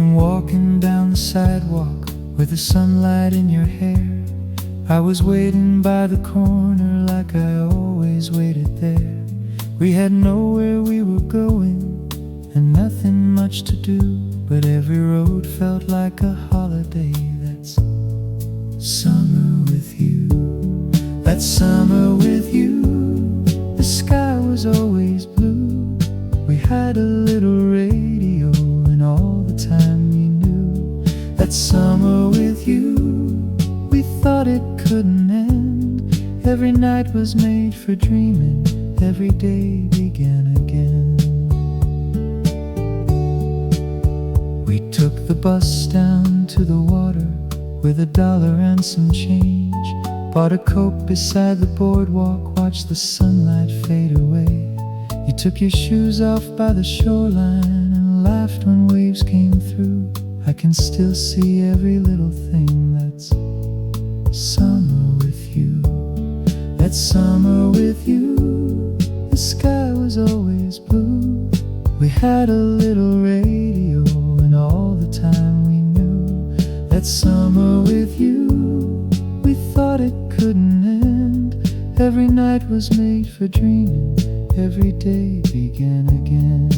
came walking down the sidewalk with the sunlight in your hair. I was waiting by the corner like I always waited there. We had nowhere we were going and nothing much to do, but every road felt like a holiday. That's summer with you. That's summer with you. The sky was always blue. We had a little radio and all the time we knew. That's summer with you. We thought it couldn't end. Every night was made for dreaming. Every day began again. We took the bus down to the water with $1 and some change. Bought a Coke beside the boardwalk, watched the sunlight fade away. You took your shoes off by the shoreline and laughed when waves came through. I can still see every little thing. That's summer with you. That's summer with you. The sky was always blue. We had a little radio and all the time we knew. That's summer with you. We thought it couldn't end. Every night was made for dreaming. Every day began again.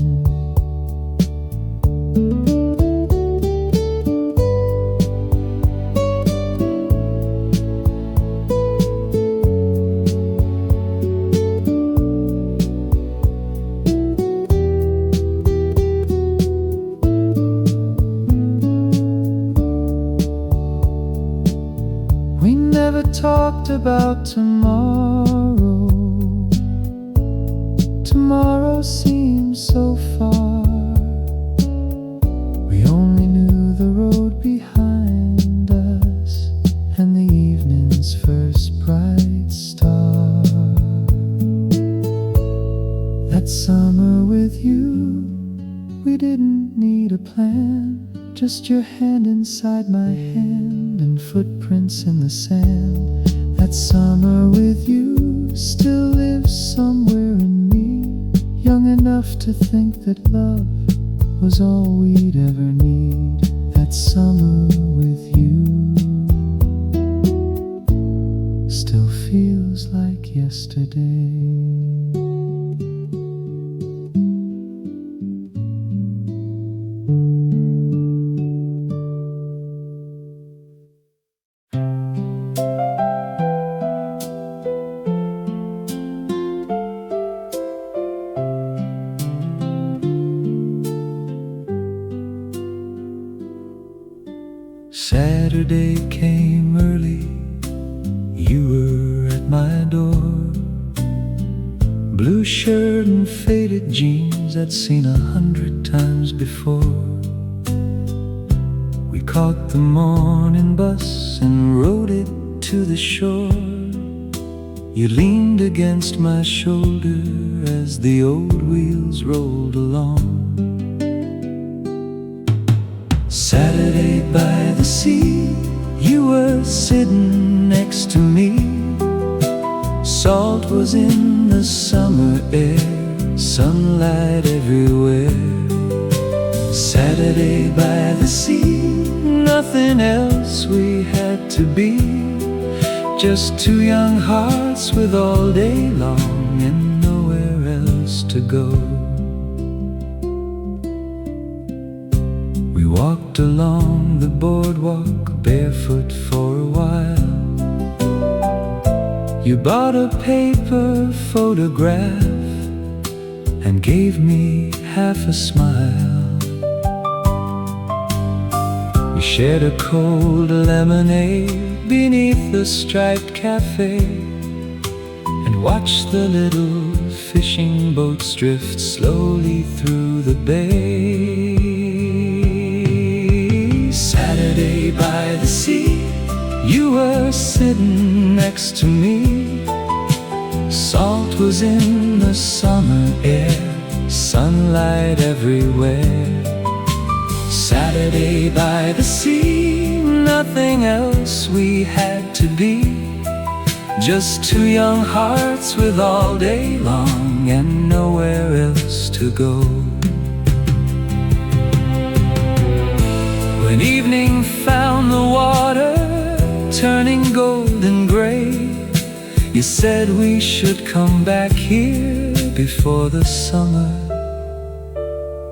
We never talked about tomorrow. Tomorrow seems so far. We only knew the road behind us and the evening's first bright star. That summer with you, we didn't need a plan. Just your hand inside my hand and footprints in the sand. That summer with you still lives somewhere in me, young enough to think that love was all we'd ever need. That summer with you still feels like yesterday. Saturday came early, you were at my door. Blue shirt and faded jeans I'd seen 100 times before. We caught the morning bus and rode it to the shore. You leaned against my shoulder as the old wheels rolled along. Saturday by the sea, you were sitting next to me. Salt was in the summer air, sunlight everywhere. Saturday by the sea, nothing else we had to be. Just two young hearts with all day long and nowhere else to go. We walked along the boardwalk barefoot for a while. You bought a paper photograph and gave me half a smile. We shared a cold lemonade beneath the striped cafe and watched the little fishing boats drift slowly through the bay. Saturday by the sea, you were sitting next to me. Salt was in the summer air, sunlight everywhere. Saturday by the sea, nothing else we had to be. Just two young hearts with all day long and nowhere else to go. You said we should come back here before the summer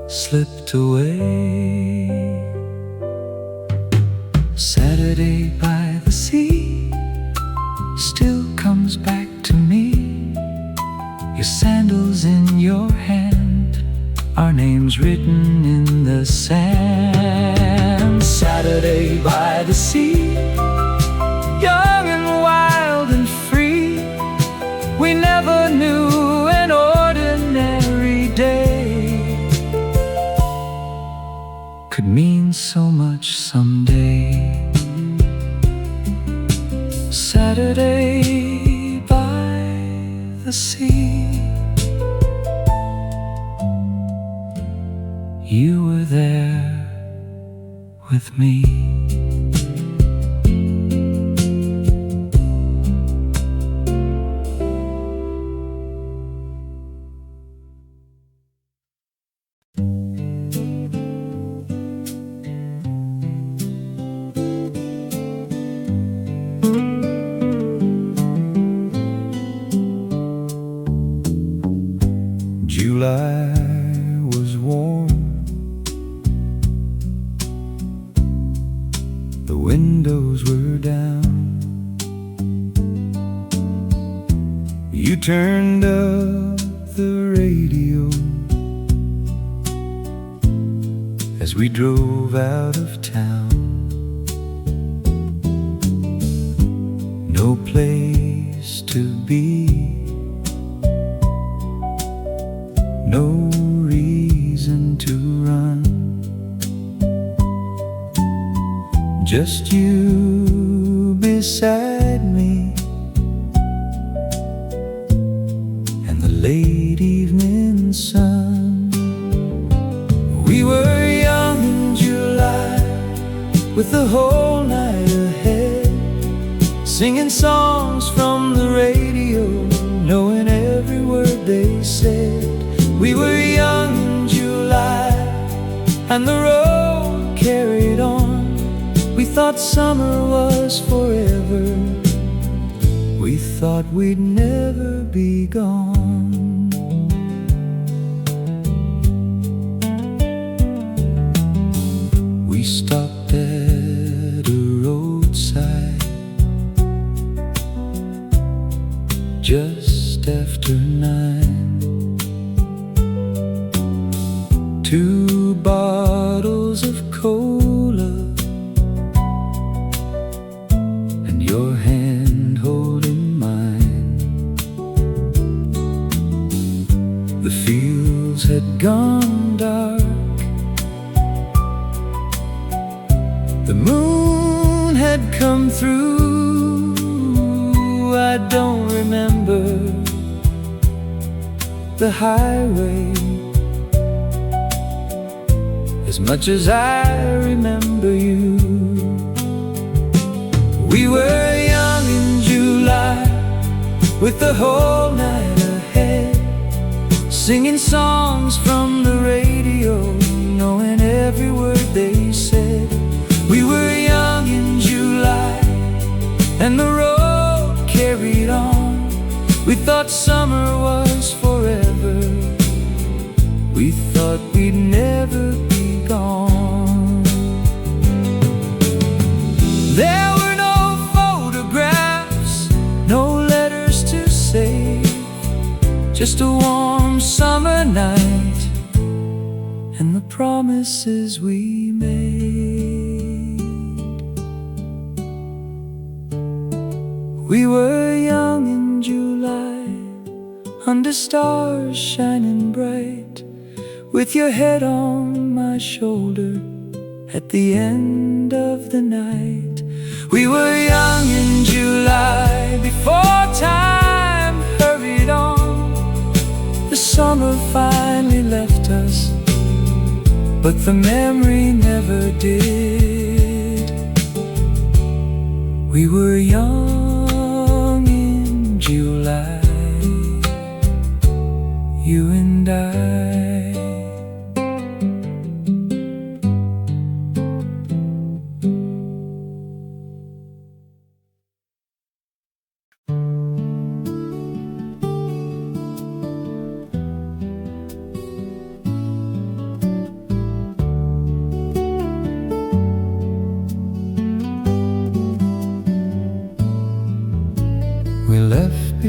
slipped away. Saturday by the sea still comes back to me. Your sandals in your hand, our names written in the sand. Saturday by the sea, young and wild and free. We never knew an ordinary day could mean so much someday. Saturday by the sea, you were there with me. July was warm, the windows were down. You turned up the radio as we drove out of town. No place to be, no reason to run, just you beside me and the late evening sun. We were young in July with the whole night ahead, singing songs from the radio, knowing every word they said. We were young in July, and the road carried on. We thought summer was forever. We thought we'd never be gone. We stopped at a roadside just after 9. 2 bottles of cola and your hand holding mine. The fields had gone dark, the moon had come through. I don't remember the highway as much as I remember you. We were young in July with the whole night ahead, singing songs from the radio, knowing every word they said. We were young in July, and the road carried on. We thought summer was forever. We thought we'd never be gone. There were no photographs, no letters to save, just a warm summer night and the promises we made. We were young in July, under stars shining bright, with your head on my shoulder at the end of the night. We were young in July, before time hurried on. The summer finally left us, but the memory never did. We were young in July, you and I.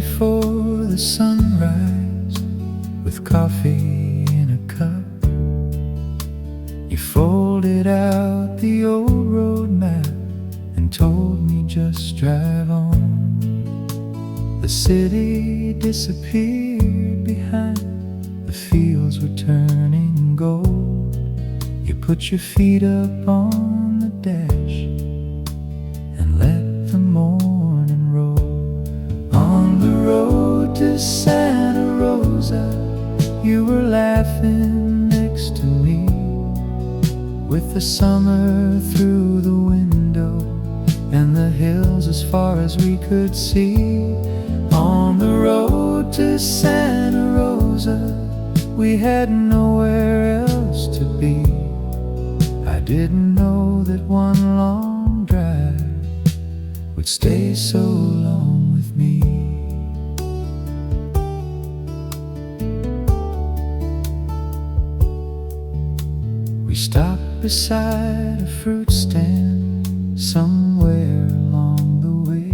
before the sunrise, with coffee in a cup. You folded out the old road map and told me just drive on. The city disappeared behind, the fields were turning gold. You put your feet up on the dash and let the morning roll. On the road to Santa Rosa, you were laughing next to me, with the summer through the window and the hills as far as we could see. On the road to Santa Rosa, we had nowhere else to be. I didn't know that one long drive would stay so long with me. We stopped beside a fruit stand somewhere along the way.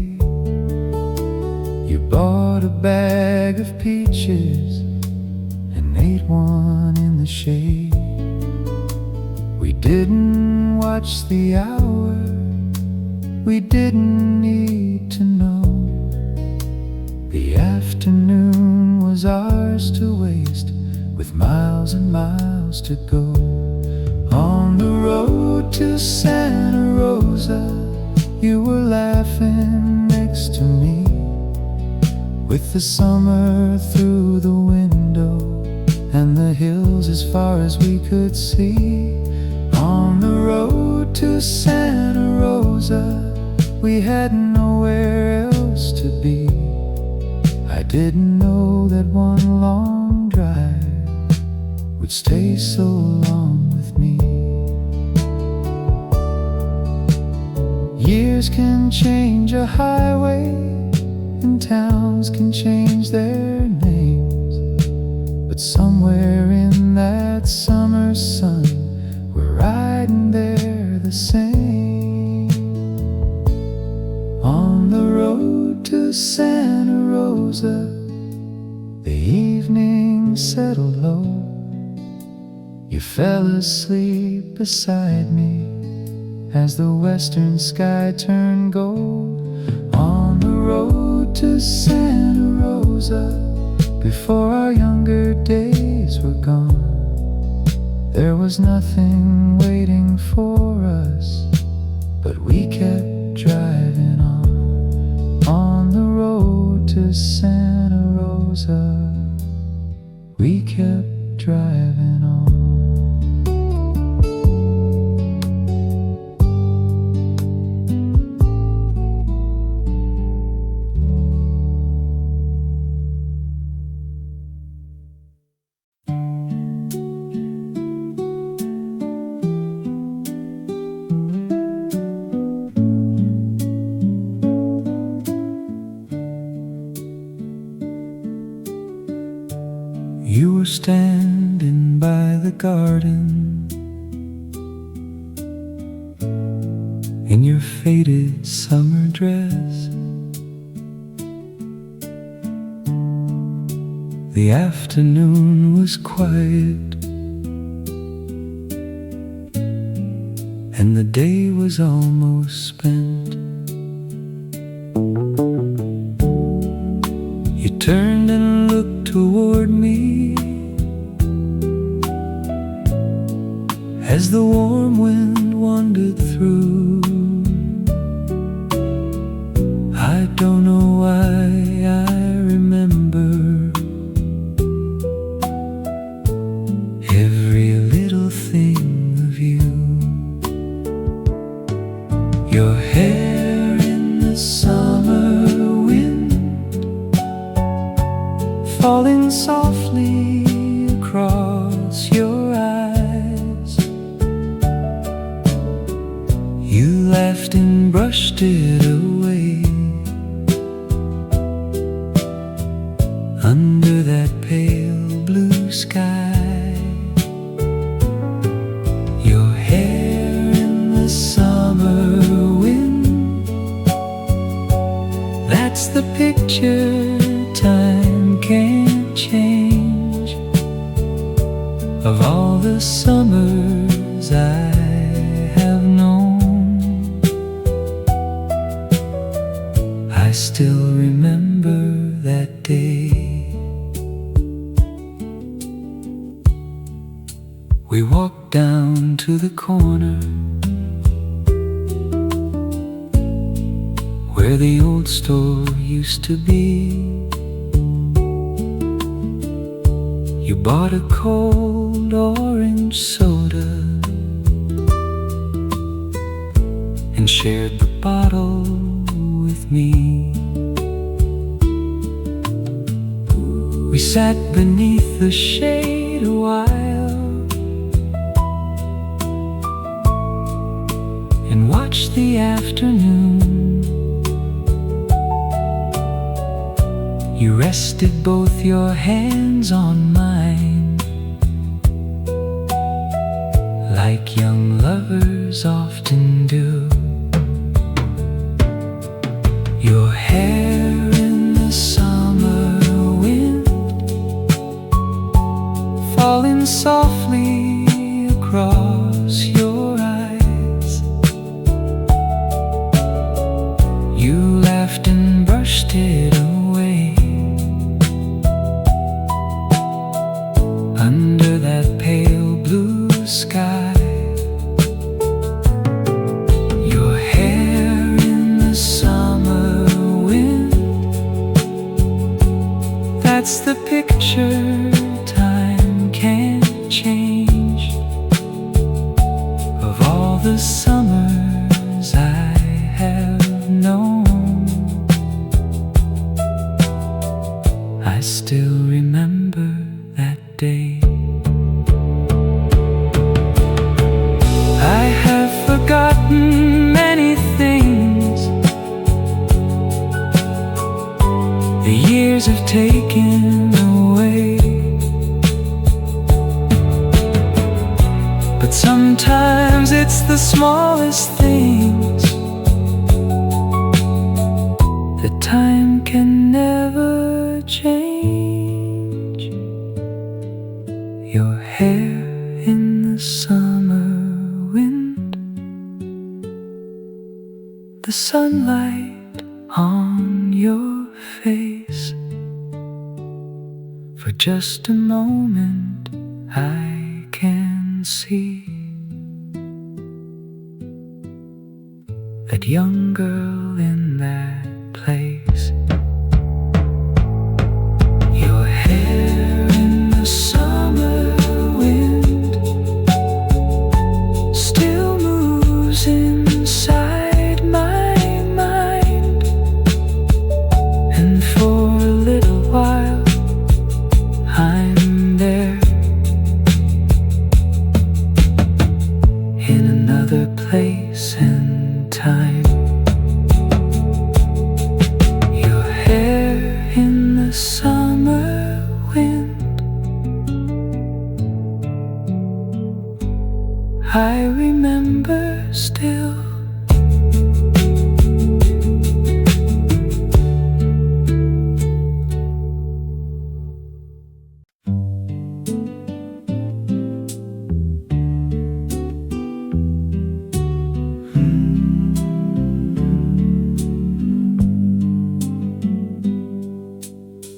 You bought a bag of peaches and ate one in the shade. We didn't watch the hour, we didn't need to know. The afternoon was ours to waste, with miles and miles to go. On the road to Santa Rosa, you were laughing next to me, with the summer through the window and the hills as far as we could see. On the road to Santa Rosa, we had nowhere else to be. I didn't know that one long drive would stay so long with me. Years can change a highway, and towns can change their names, but somewhere in that summer sun, we're riding there the same. On the road to Santa Rosa, the evening settled low. You fell asleep beside me as the western sky turned gold. On the road to Santa Rosa, before our younger days were gone, there was nothing waiting for us, but we kept driving on. On the road to Santa Rosa, we kept driving on. You were standing by the garden in your faded summer dress. The afternoon was quiet and the day was almost spent. You turned and looked toward me as the warm wind wandered through. I don't know why I remember every little thing of you. Your hair in the summer wind, falling softly across your eyes. You laughed and brushed it away under that pale blue sky. Your hair in the summer wind, that's the picture still remember that day. We walked down to the corner where the old store used to be. You bought a cold orange soda and shared the bottle with me. We sat beneath the shade a while and watched the afternoon. You rested both your hands on mine, like young lovers often do. Your hair in the summer wind, falling softly across your eyes. You laughed and brushed it away under that pale blue sky. Your hair in the summer wind, that's the picture time can't change of all the summers I have known. I still remember that day. I have forgotten many things the years have taken away, but sometimes it's the smallest things that time can never change. Your hair in the summer wind, the sunlight on your face. For just a moment I can see that young girl in that place. Your hair in the summer wind still moves inside my mind, and for a little while I'm there in another place and time. Your hair in the summer wind, I remember still.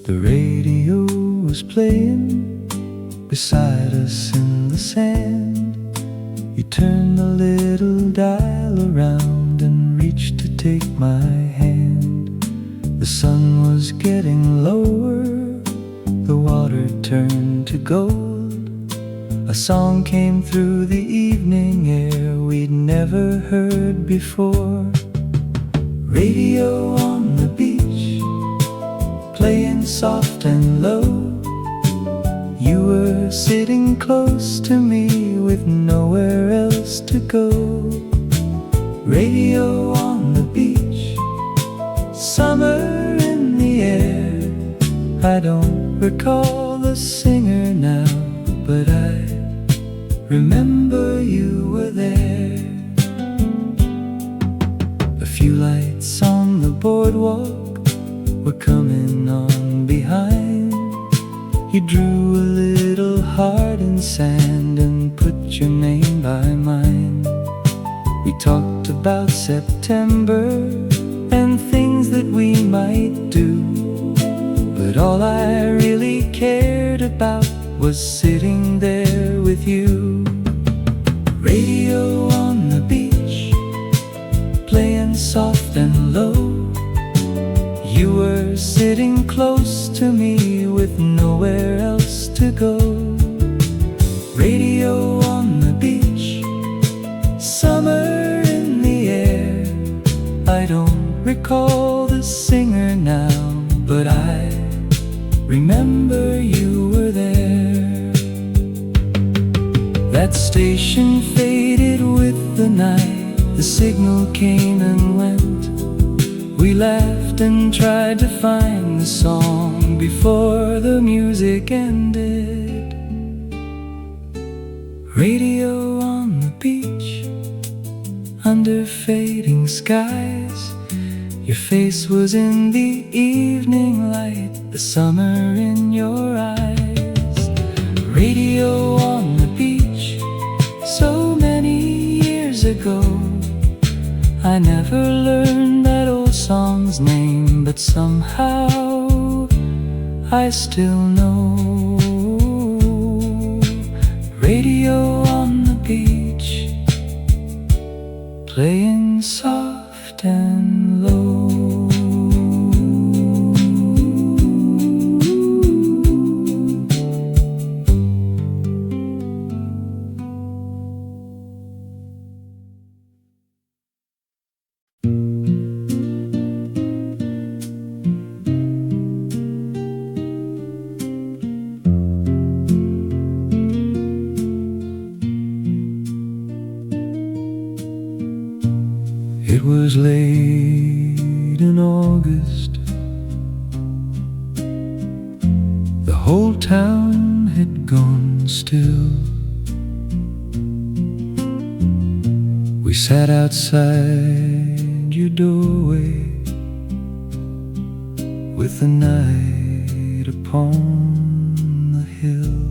The radio was playing beside us in the sand. You turned the little dial around and reached to take my hand. The sun was getting lower, the water turned to gold. A song came through the evening air we'd never heard before. Radio on the beach, playing soft and low. You were sitting close to me with nowhere else to go. Radio on the beach, summer in the air. I don't recall the singer now, but I remember you were there. A few lights on the boardwalk were coming on behind. You drew a little heart in sand and put your name by mine. We talked about September and things that we might do. But all I really cared about was sitting there with you. Radio on the beach, playing soft and low. You were sitting close to me with nowhere else to go. Radio on the beach, summer in the air. I don't recall the singer now, but I remember you were there. That station faded with the night. The signal came and went. We laughed and tried to find the song before the music ended. Radio on the beach, under fading skies. Your face was in the evening light, the summer in your eyes. Radio on the beach, so many years ago. I never learned that old song's name, but somehow I still know. Radio on the beach, playing soft and low. It was late in August. The whole town had gone still. We sat outside your doorway with the night upon the hill.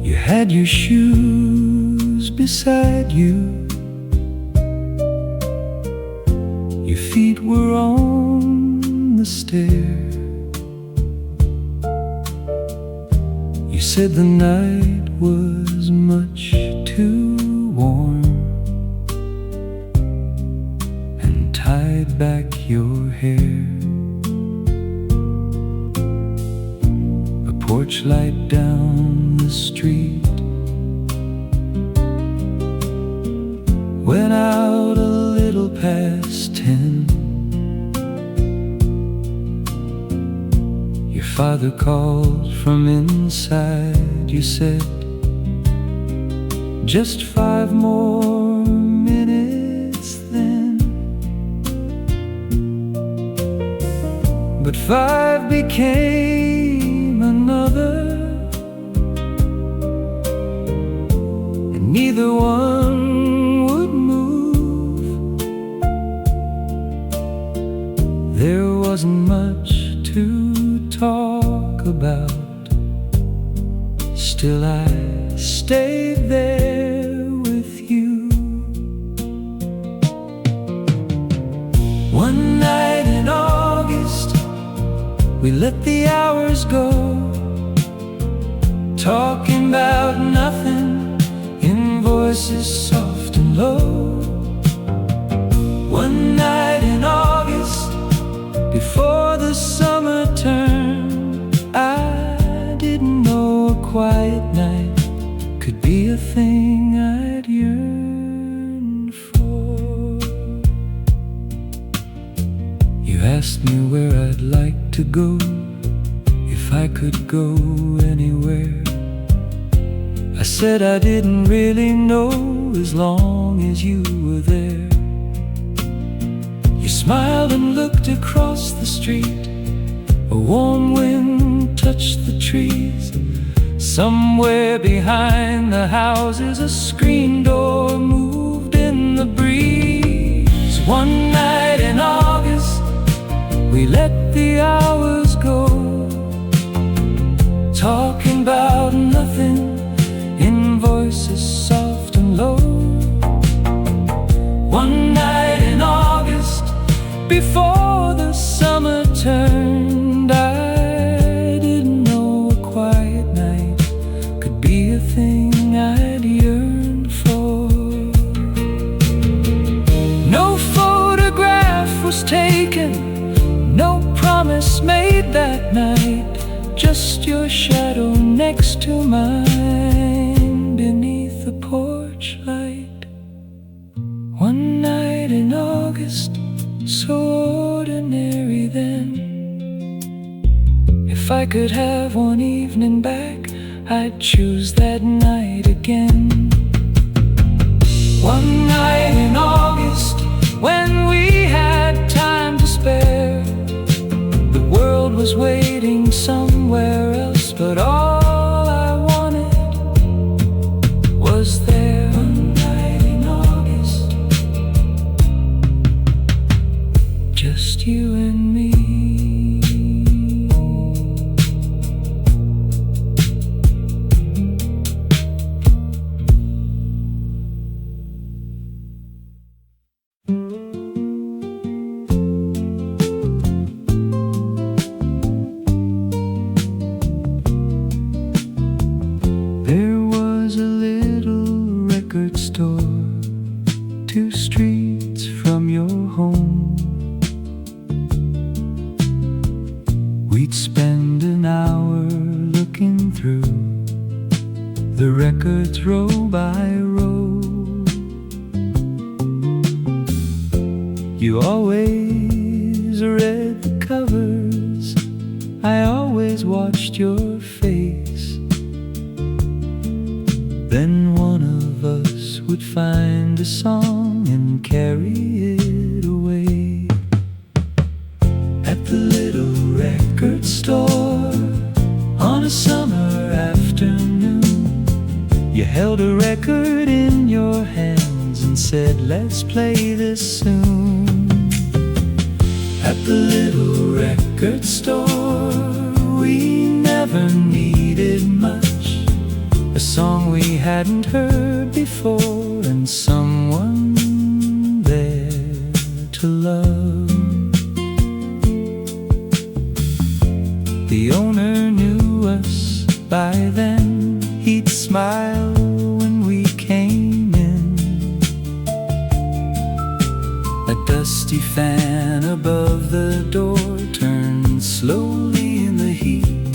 You had your shoes beside you. Your feet were on the stair. You said the night was much too warm and tied back your hair. A porch light down the street went out a little past 10. Your father called from inside. You said, just 5 more minutes then. But 5 became another, and neither one would move. There wasn't much to talk about. Still I stayed there with you. One night in August, we let the hours go, talking about nothing in voices soft and low. One night in August, before the summer turned, I didn't know a quiet night could be a thing I'd yearn for. You asked me where I'd like to go, if I could go anywhere. I said I didn't really know, as long as you were there. You smiled and looked across the street. A warm wind touched the trees. Somewhere behind the houses, a screen door moved in the breeze. One night in August, we let the hours go, talking about nothing in voices soft and low. before the summer turned. I didn't know a quiet night could be a thing I'd yearned for. No photograph was taken, no promise made that night, just your shadow next to mine beneath the porch light. One night in August, so ordinary then. If I could have one evening back, I'd choose that night again. One night in August, when we had time to spare, the world was waiting somewhere else, but all I wanted was there. One night in August, just you and me. There was a little record store 2 streets from your home. We'd spend an hour looking through the records row by row. You always read the covers, I always watched your face. Then one of us would find a song and carry it away. At the little record store on a summer afternoon, you held a record in your hands and said, "Let's play this soon." At the little record store, we never needed much, a song we hadn't heard before, and someone there to love. The owner knew us by then, he'd smile when we came in. A dusty fan above the door turned slowly in the heat.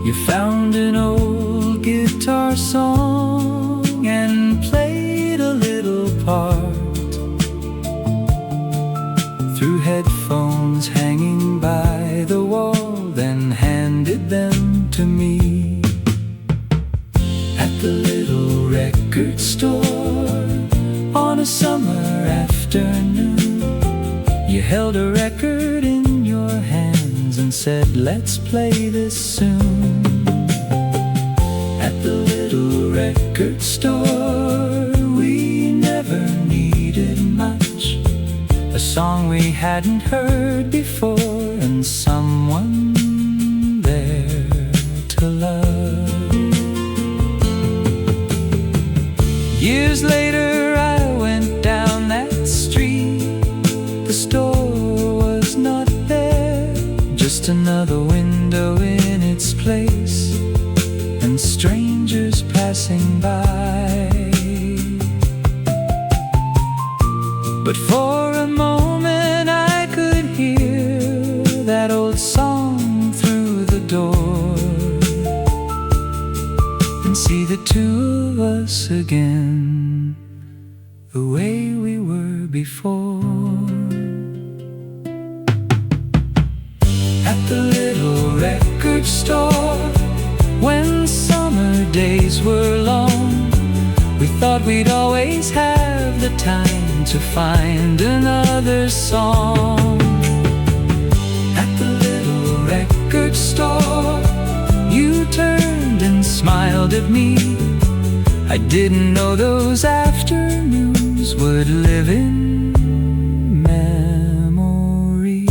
You found an old guitar song and played a little part through headphones hanging by the wall, then handed them to me. At the little record store on a summer afternoon, you held a record in your hands and said, "Let's play this soon." At the little record store, we never needed much, a song we hadn't heard before, and someone there to love. Years later I went down that street. The store was not there, just another window in its place, and strangers passing by. But for a moment I could hear that old song through the door, and see the two of us again, the way we were before. At the little record store, when summer days were long, we thought we'd always have the time to find another song. At the little record store, you turned and smiled at me. I didn't know those afternoons would live in memory.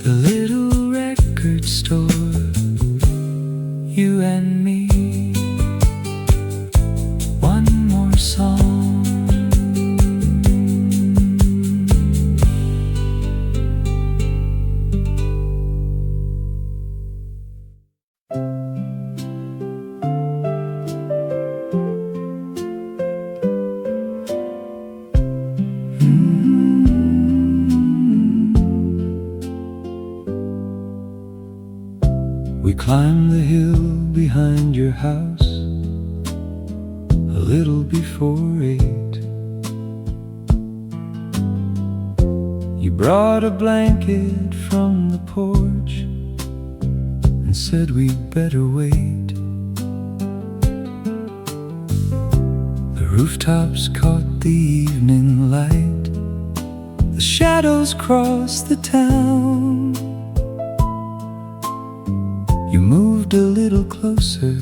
The little record store, you and me. One more song. your house a little before 8. You brought a blanket from the porch and said we'd better wait. The rooftops caught the evening light, the shadows crossed the town. You moved a little closer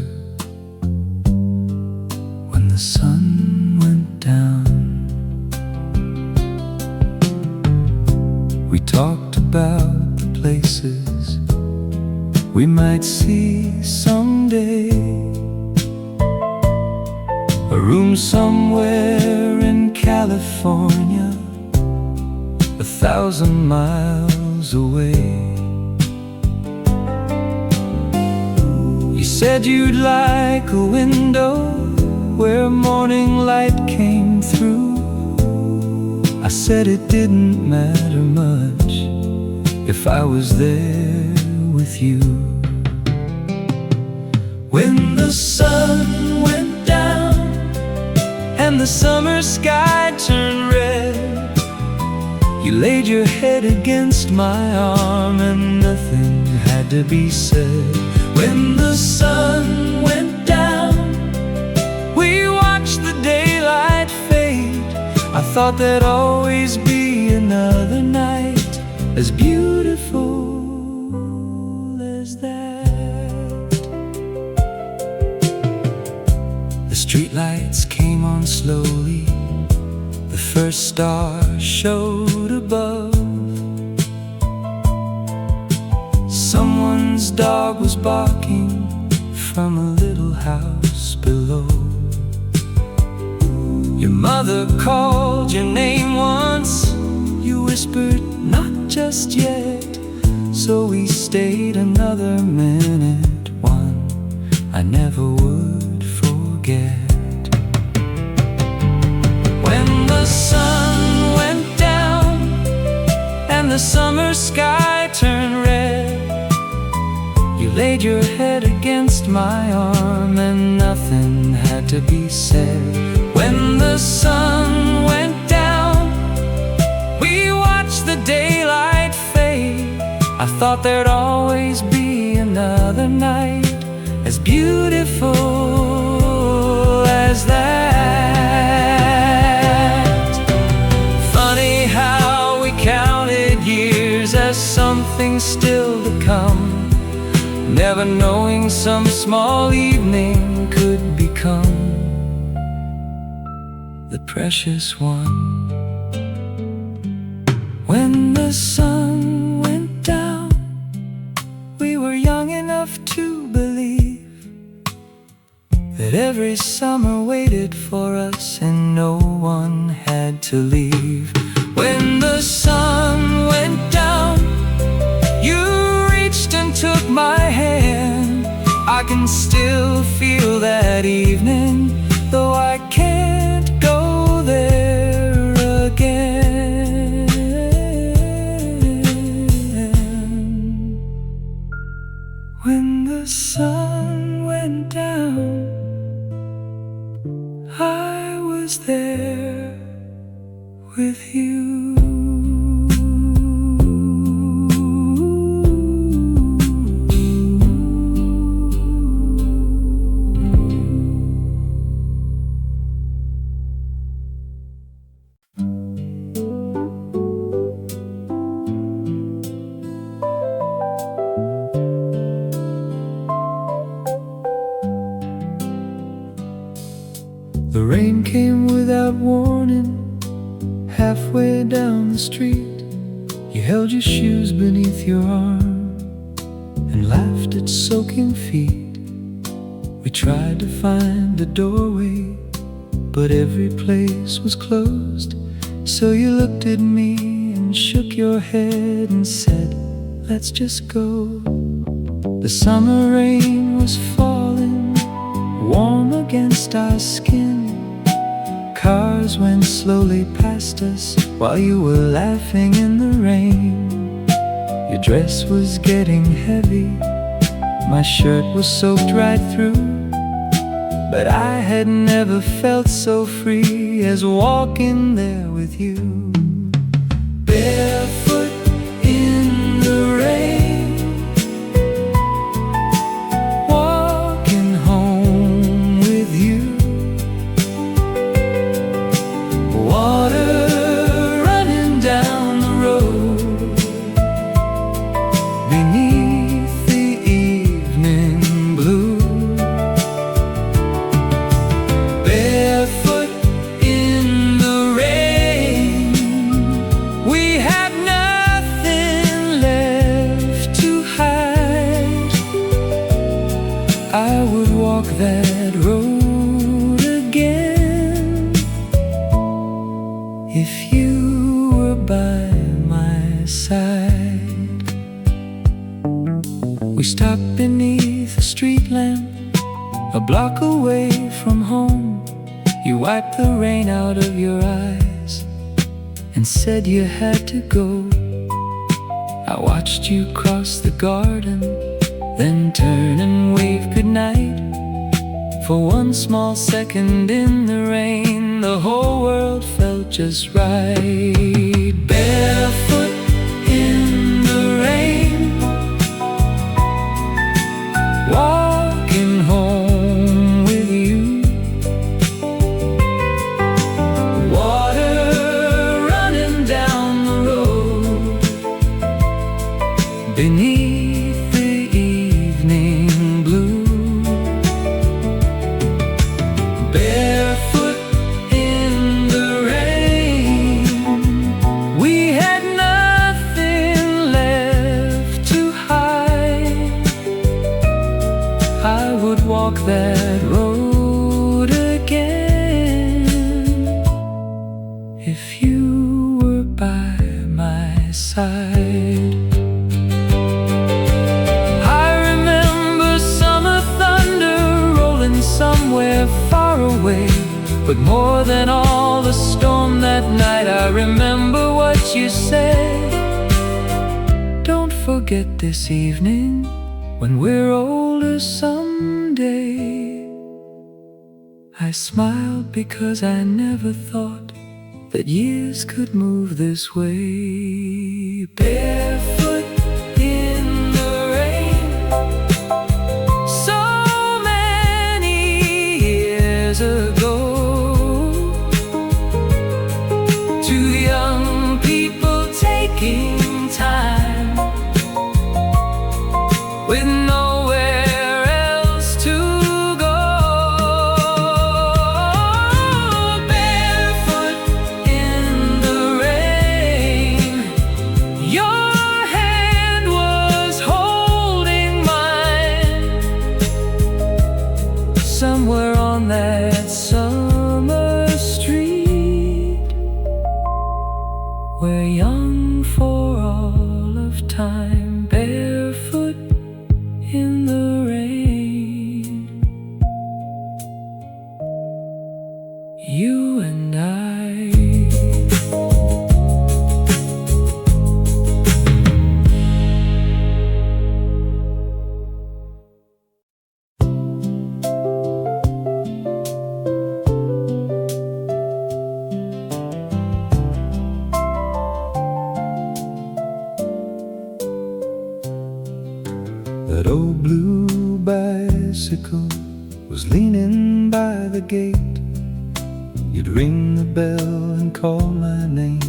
when the sun went down. We talked about the places we might see someday. A room somewhere in California, 1,000 miles away. You said you'd like a window where morning light came through. I said it didn't matter much if I was there with you. When the sun went down and the summer sky turned red, you laid your head against my arm and nothing had to be said. When the sun went down, we watched the daylight fade. I thought there'd always be another night as beautiful as that. The streetlights came on slowly, the first star showed above. Someone's dog was barking from a little house below. Your mother called your name once. You whispered, not just yet. So we stayed another minute, one I never would forget. When the sun went down and the summer sky turned red, you laid your head against my arm and nothing had to be said. When the sun went down, we watched the daylight fade. I thought there'd always be another night as beautiful as that. Funny how we counted years as something still to come, never knowing some small evening could become the precious one. When the sun went down, we were young enough to believe that every summer waited for us and no one had to leave. When the sun went down, you reached and took my hand. I can still feel that evening, though I can't go there again. When the sun went down, I was there with you. The rain came without warning, halfway down the street. You held your shoes beneath your arm and laughed at soaking feet. We tried to find a doorway, but every place was closed. So you looked at me and shook your head and said, let's just go. The summer rain was falling, warm against our skin. Cars went slowly past us while you were laughing in the rain. Your dress was getting heavy, my shirt was soaked right through. but I had never felt so free as walking there with you. Barefoot in the rain, walking home with you. Water running down the road beneath the evening blue. Barefoot in the rain, we had nothing left to hide. I would walk that road again if you were by my side. We stopped beneath a street lamp, a block away from home. You wiped the rain out of your eyes and said you had to go. I watched you cross the garden, then turn and wave goodnight. For one small second in the rain, the whole world felt just right. Barefoot in the rain, walking home with you. Water running down the road beneath the evening blue. Barefoot in the rain, we had nothing left to hide. I would walk that road again if you were by my side. I remember summer thunder rolling somewhere far away, but more than all the storm that night, I remember what you said. Don't forget this evening when we're older someday. I smiled because I never thought that years could move this way. Barefoot in the rain, so many years ago. Two young people taking time with nowhere else to go. Barefoot in the rain, your hand was holding mine. Somewhere on that summer street, we're young for all of time. Barefoot in the rain, you and I. That old blue bicycle was leaning by the gate. You'd ring the bell and call my name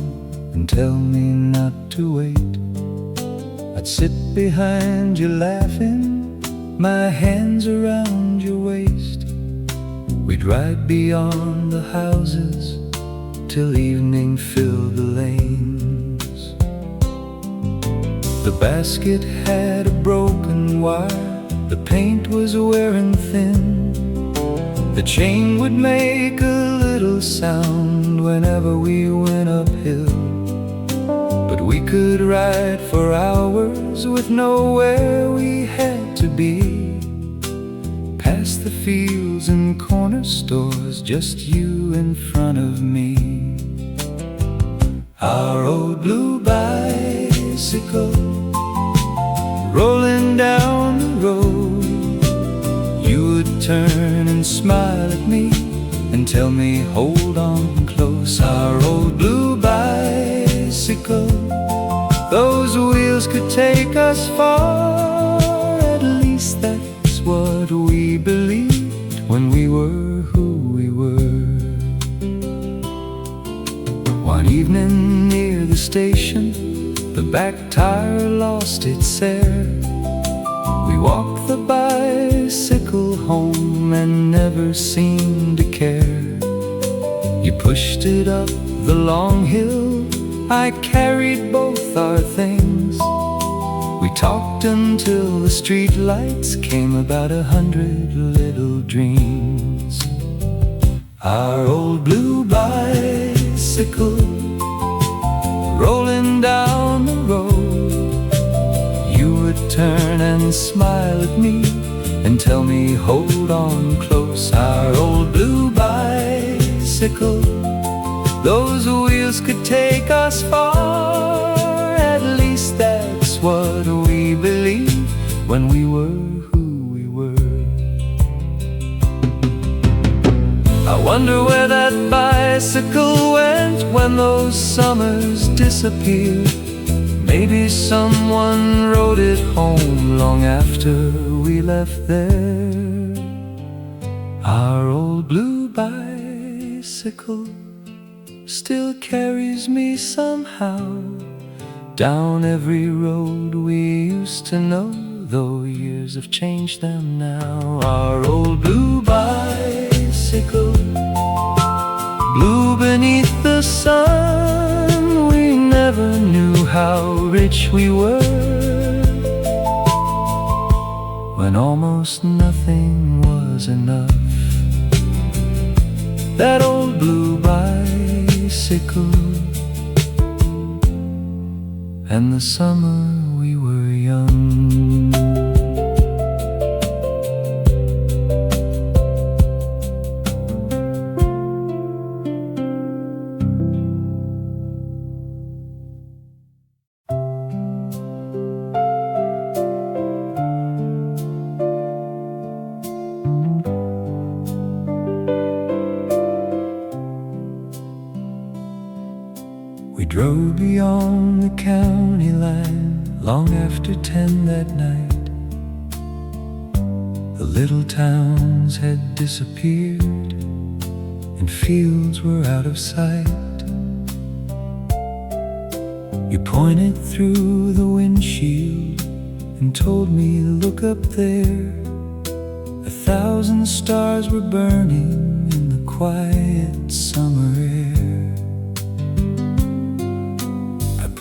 and tell me not to wait. I'd sit behind you laughing, my hands around your waist. We'd ride beyond the houses till evening filled the lanes. The basket had a broken wire, the paint was wearing thin. The chain would make a little sound whenever we went uphill. But we could ride for hours with nowhere we had to be. Past the fields and corner stores, just you in front of me. Our old blue bicycle rolling down the road. You would turn and smile at me and tell me hold on close. Our old blue bicycle, those wheels could take us far. At least that's what we believed when we were who we were. One evening near the station, the back tire lost its air. We walked the bicycle home and never seemed to care. You pushed it up the long hill, I carried both our things. We talked until the street lights came, about 100 little dreams. Our old blue bicycle rolling down the road, you would turn and smile at me and tell me hold on close. Our old blue bicycle, those wheels could take us far. At least that's what we believed when we were who we were. I wonder where that bicycle went when those summers disappeared. Maybe someone rode it home long after we left there. Our old blue bicycle still carries me somehow down every road we used to know, though years have changed them now. Our old blue bicycle, blue beneath the sun, we never knew how rich we were when almost nothing was enough. That old blue bicycle and the summer we were young. We drove beyond the county line long after 10 that night. The little towns had disappeared and fields were out of sight. You pointed through the windshield and told me, look up there. 1,000 stars were burning in the quiet summer air.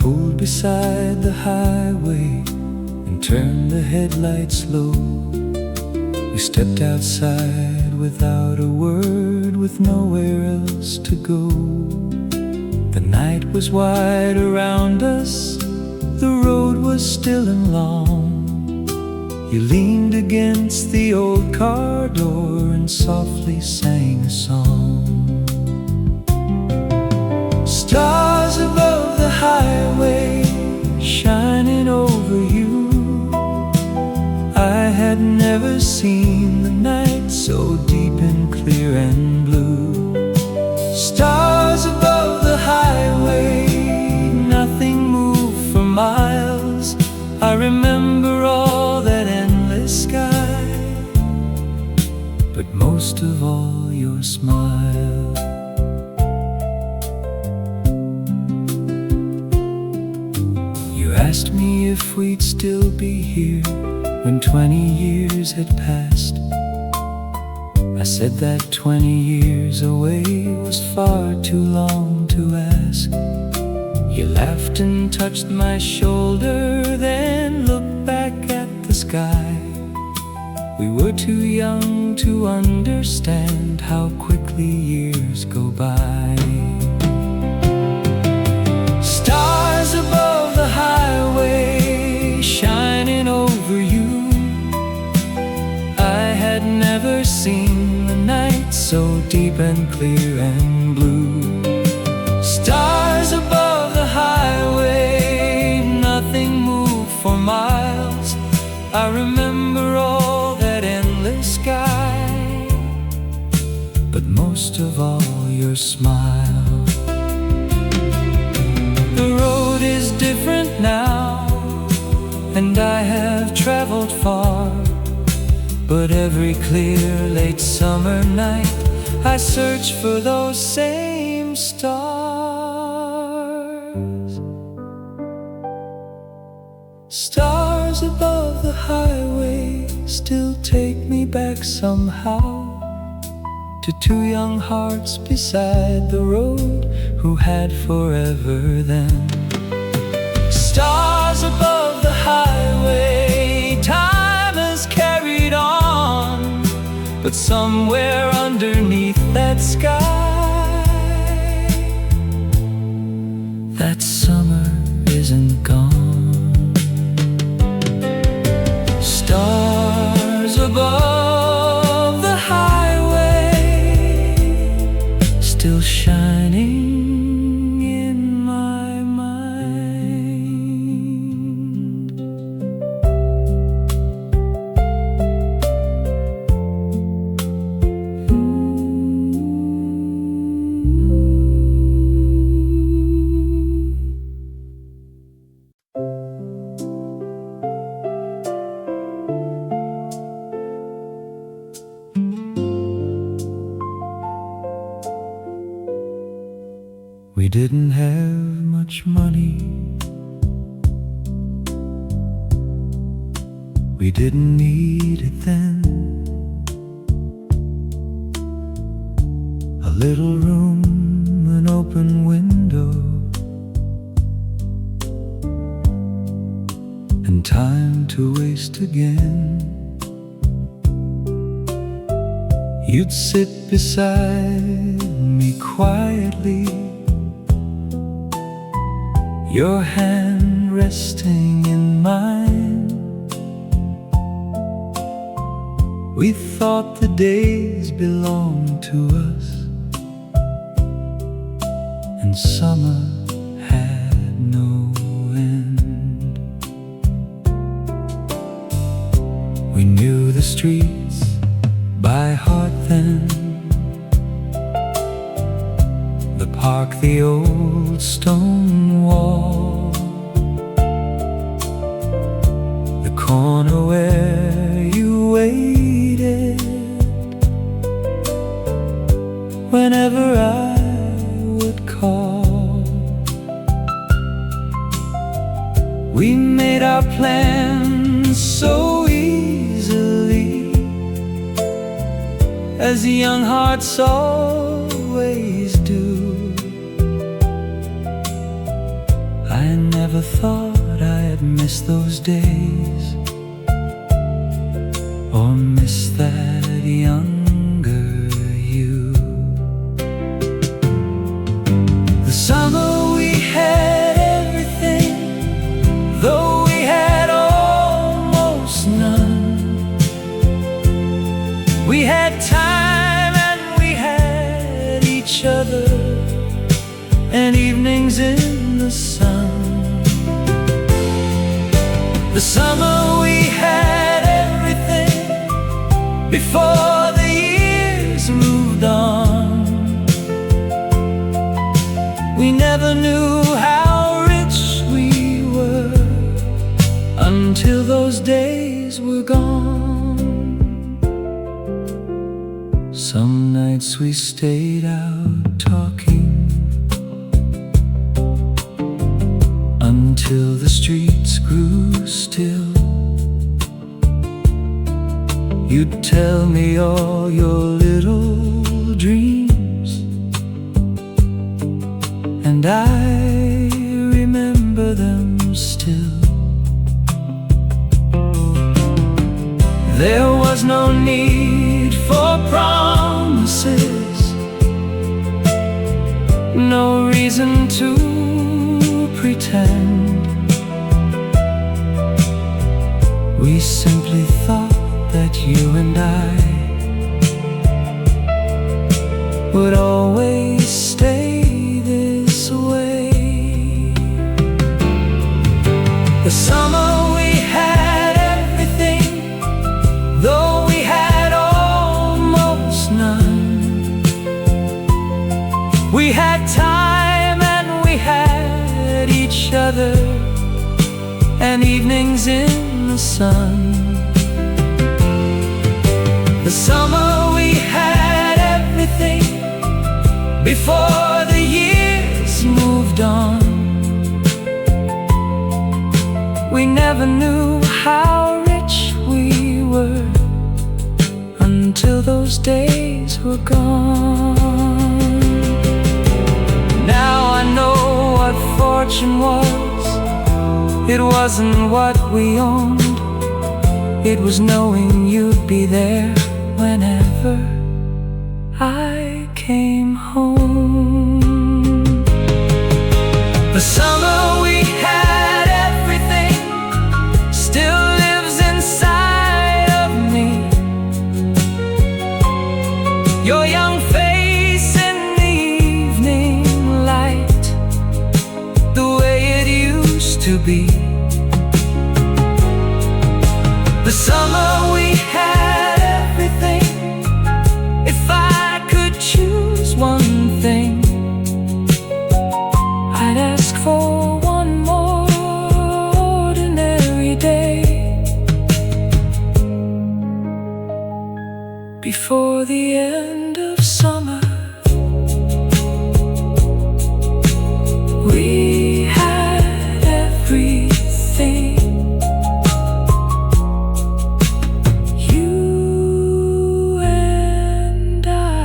Pulled beside the highway and turned the headlights low. We stepped outside without a word, with nowhere else to go. The night was wide around us, the road was still and long. You leaned against the old car door and softly sang a song. Stars above the highway shining over you, I had never seen the night so deep and clear and blue. Stars above the highway, nothing moved for miles. I remember all that endless sky, but most of all your smile. You asked me if we'd still be here when 20 years had passed. I said that 20 years away was far too long to ask. You laughed and touched my shoulder, then looked back at the sky. We were too young to understand how quickly years go by. Stars above the highway shining over you, I had never seen the night so deep and clear and blue. Stars above the highway, nothing moved for miles. I remember all that endless sky, but most of all your smile. The road is different now, and I have traveled far, but every clear late summer night I search for those same stars. Stars above the highway still take me back somehow to two young hearts beside the road who had forever then. Stars above the highway, time has carried on, but somewhere underneath that sky, that summer isn't gone. Stars above the highway, still shining in my mind. We didn't have much money, we didn't need it then. A little room, an open window, and time to waste again. You'd sit beside me quietly, your hand resting in mine. We thought the days belonged to us, and summer had no end. We knew the streets by heart then, the park, the old stone wall, the corner where you waited whenever I would call. We made our plans so easily, as young hearts always do. I never thought I'd miss those days, or miss that younger you. The summer we had everything, though we had almost none. We had time and we had each other, and evenings in the sun. The summer we had everything, before the years moved on. We never knew how rich we were until those days were gone. Some nights we stayed out talking until the streets grew still. You'd tell me all your little dreams, and I remember them still. There was no need for promises, no reason to pretend. We simply thought that you and I would always stay this way. The summer we had everything, though we had almost none. We had time and we had each other, and evenings in the sun. The summer we had everything, before the years moved on. We never knew how rich we were until those days were gone. Now I know what fortune was. It wasn't what we owned, it was knowing you'd be there whenever I came home. The summer we had everything still lives inside of me. Your young face in the evening light, the way it used to be. The summer we had everything. If I could choose one thing, I'd ask for one more ordinary day before the end of summer. We had everything. You and I.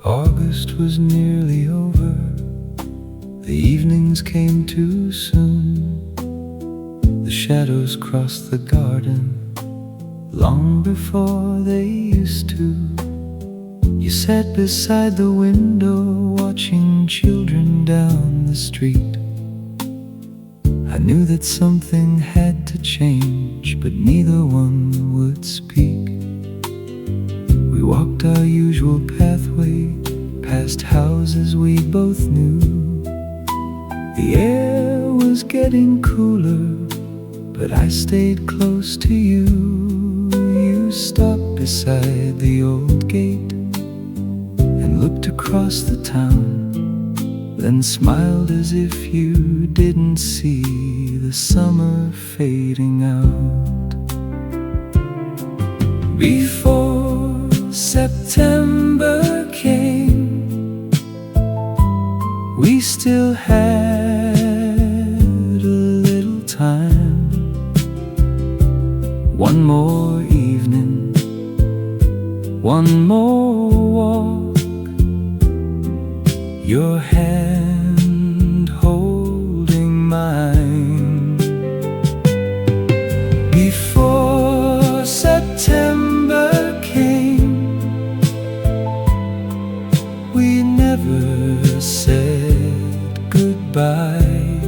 August was nearly over. The evenings came too soon. The shadows crossed the garden long before they used to. You sat beside the window watching children down the street. I knew that something had to change, but neither one would speak. We walked our usual pathway past houses we both knew. The air was getting cooler, but I stayed close to you. You stopped beside the old gate and looked across the town, then smiled as if you didn't see the summer fading out. Before September came, we still had a little time. One more evening, one more walk, your hand holding mine. Before September came, we never said goodbye.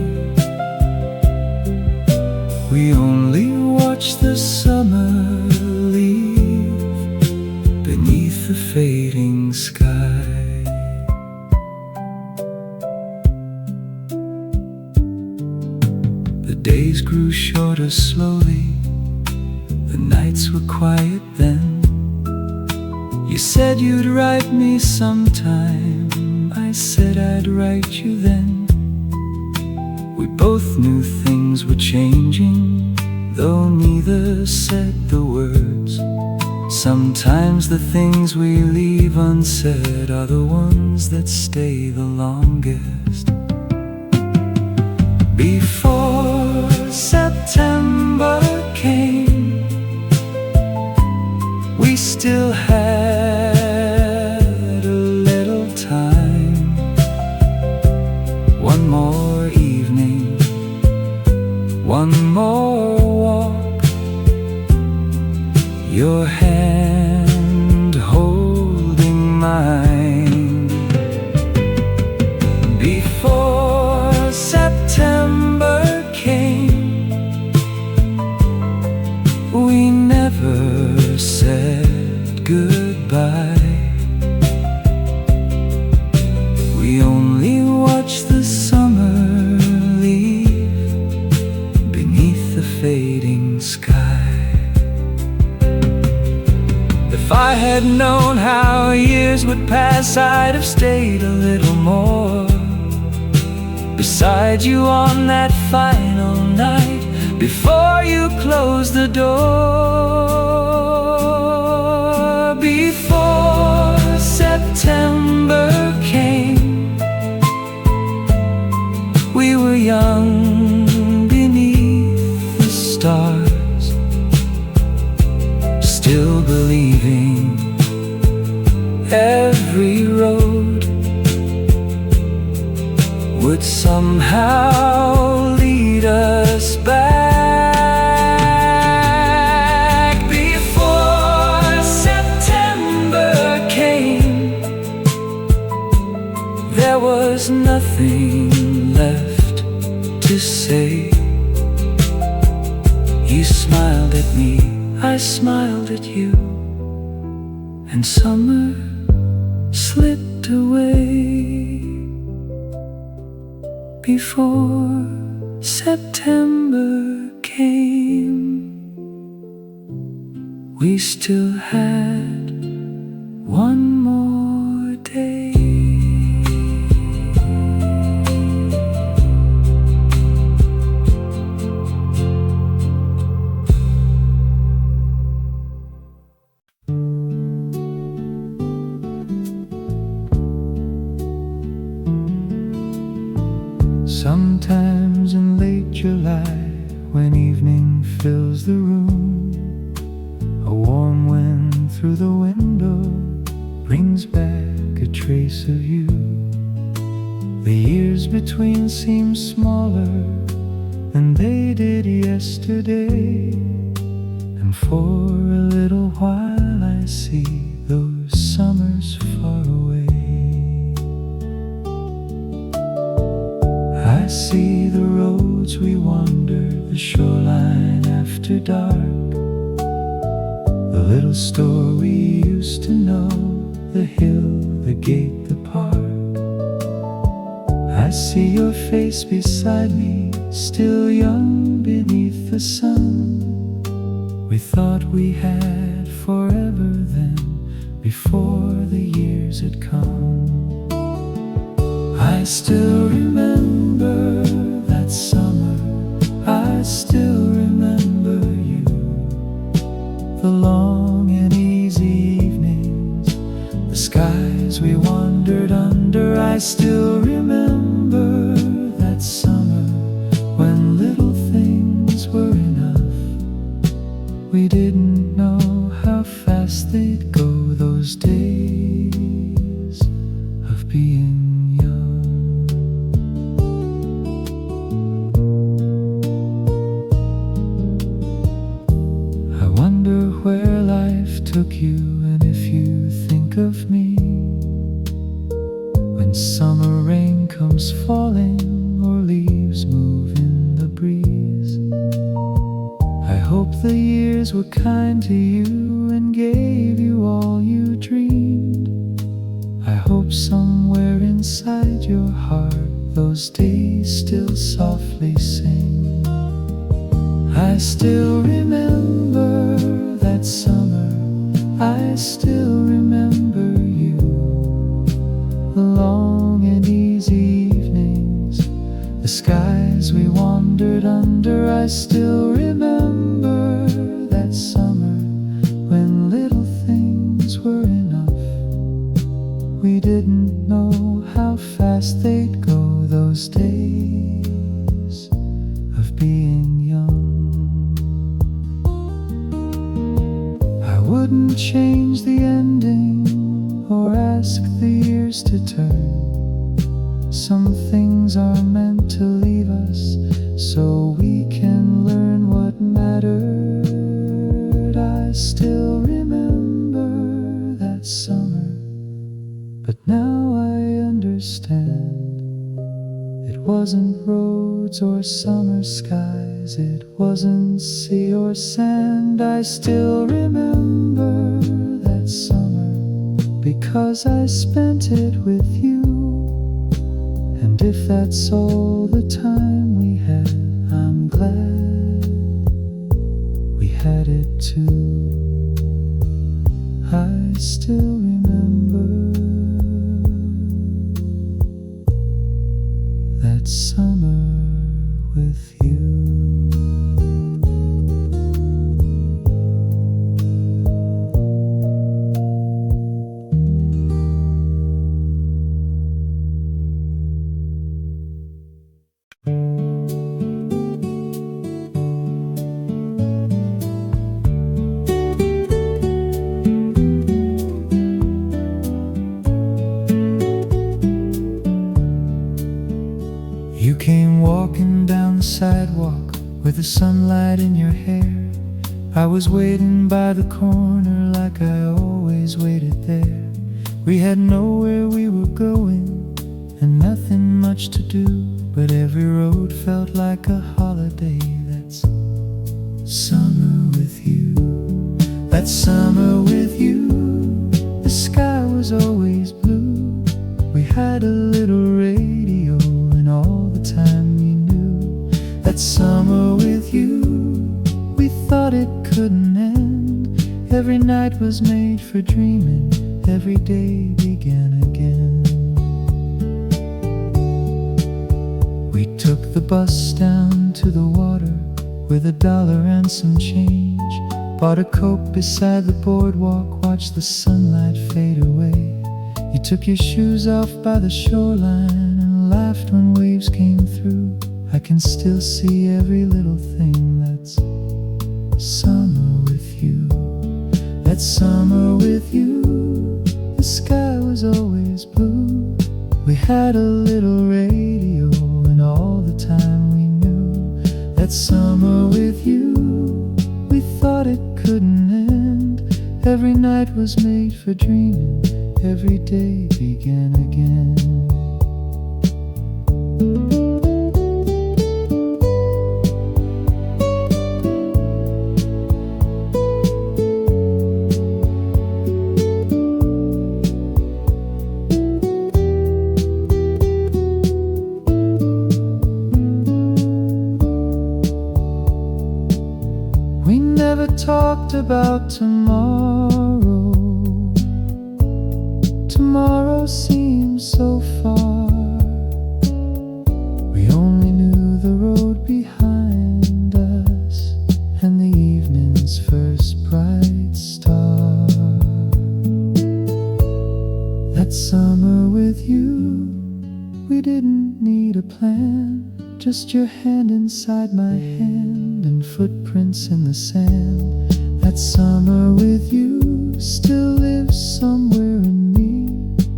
We only watched the summer leave beneath the fading sky. The days grew shorter slowly, the nights were quiet then. You said you'd write me sometime, I said I'd write you then. We both knew things were changing, though neither said the words. Sometimes the things we leave unsaid are the ones that stay the longest. Before September came, we still had a little time. One more evening, one more walk, your hand holding mine. Before September came, I had known how years would pass, I'd have stayed a little more beside you on that final night before you closed the door. Before September came, we were young beneath the stars, still believing every road would somehow lead us back. Before September came, there was nothing left to say. You smiled at me, I smiled at you, and summer slipped away. Before September came, we still had one more day. Sometimes in late July, when evening fills the room, a warm wind through the window brings back a trace of you. The years between seem smaller than they did yesterday, and for a little while I see those summers far away. I see the roads we wandered, the shoreline after dark, the little store we used to know, the hill, the gate, the park. I see your face beside me, still young beneath the sun. We thought we had forever then, before the years had come. I still remember that summer, I still remember you. The long and easy evenings, the skies we wandered under. I still remember that summer, when little things were enough. We didn't know how fast they'd go, those days of being where life took you, and if you think of me when summer rain comes falling or leaves move in the breeze. I hope the years were kind to you and gave you all you dreamed. I hope somewhere inside your heart those days still softly sing. I still remember that summer, I still remember you. The long and easy evenings, the skies we wandered under. I still remember that summer, when little things were enough. We didn't know how fast they'd go, those days of being young. I wouldn't change the ending or ask the years to turn. Some things are meant to leave us so we can learn what mattered. I still remember that summer, but now I understand. It wasn't roads or summer skies, it wasn't sea or sand. I still remember that summer, because I spent it with you. And if that's all the time we had, I'm glad we had it too. I still remember that summer with you. You came walking down the sidewalk with the sunlight in your hair. I was waiting by the corner like I always waited there. We had nowhere we were going and nothing much to do, but every road felt like a holiday. That's summer with you. That's summer with you. The sky was always blue. We had a little radio and all the time we knew. That summer with you, we thought it couldn't end. Every night was made for dreaming. Every day began again. We took the bus down to the water with $1 and some change. Bought a Coke beside the boardwalk, watched the sunlight fade away. You took your shoes off by the shoreline and laughed when waves came through. I can still see every little thing. That's summer with you. That's summer with you. The sky was always blue. We had a little radio and all the time we knew. That summer with you, we thought it couldn't end. Every night was made for dreaming. Every day began again. We never talked about tomorrow. Tomorrow seems so far. We only knew the road behind us and the evening's first bright star. That summer with you, we didn't need a plan. Just your hand inside my hand and footprints in the sand. That summer with you still lives somewhere in me,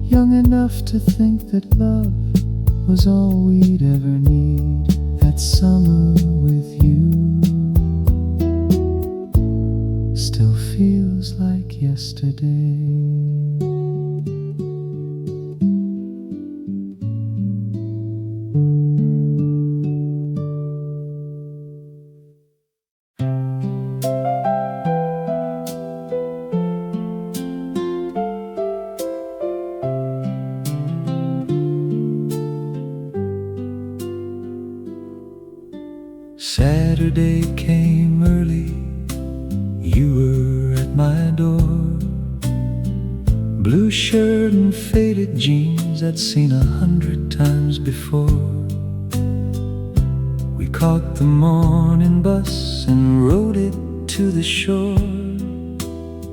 young enough to think that love was all we'd ever need. That summer with you still feels like yesterday. Saturday came early, you were at my door. Blue shirt and faded jeans I'd seen 100 times before. We caught the morning bus and rode it to the shore.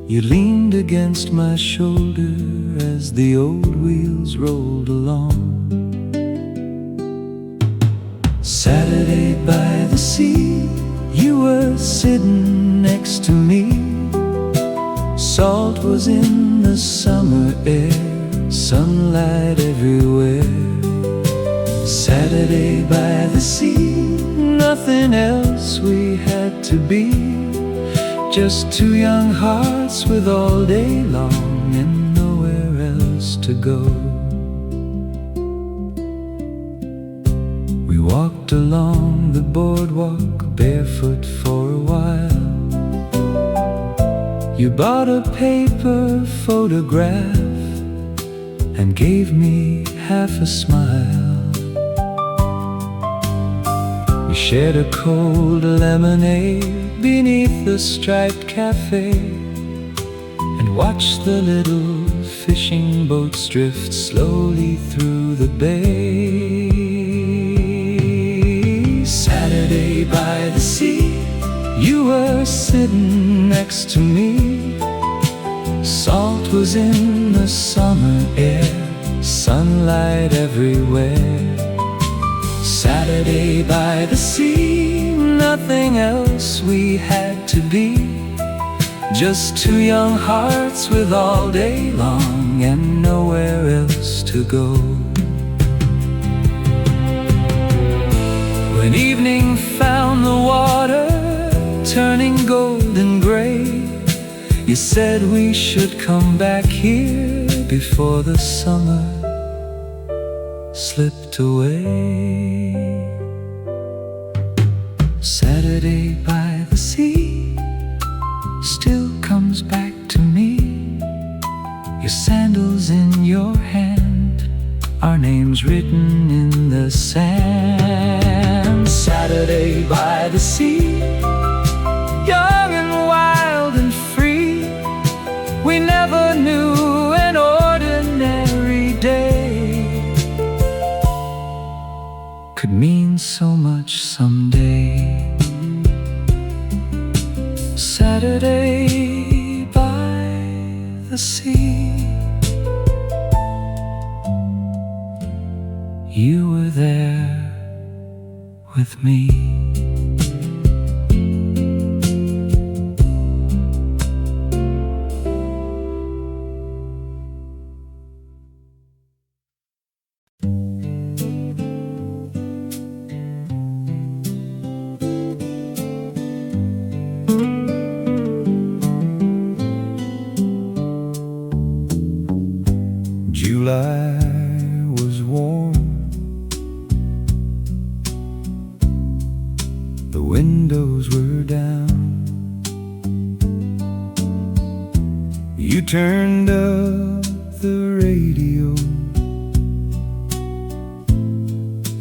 You leaned against my shoulder as the old wheels rolled along. Saturday by the sea, you were sitting next to me. Salt was in the summer air, sunlight everywhere. Saturday by the sea, nothing else we had to be. Just two young hearts with all day long and nowhere else to go. We walked along the boardwalk barefoot for a while. You bought a paper photograph and gave me half a smile. We shared a cold lemonade beneath the striped cafe and watch the little fishing boats drift slowly through the bay. Saturday by the sea, you were sitting next to me. Salt was in the summer air, sunlight everywhere. Saturday by the sea, nothing else we had to be. Just two young hearts with all day long and nowhere else to go. When evening found the water turning golden gray, you said we should come back here before the summer slipped away. Saturday by the sea still comes back to me. Your sandals in your hand, our names written in the sand. Saturday by the sea, young and wild and free. We never knew an ordinary day could mean so much someday. Saturday by the sea, you were there with me. July was warm, the windows were down. You turned up the radio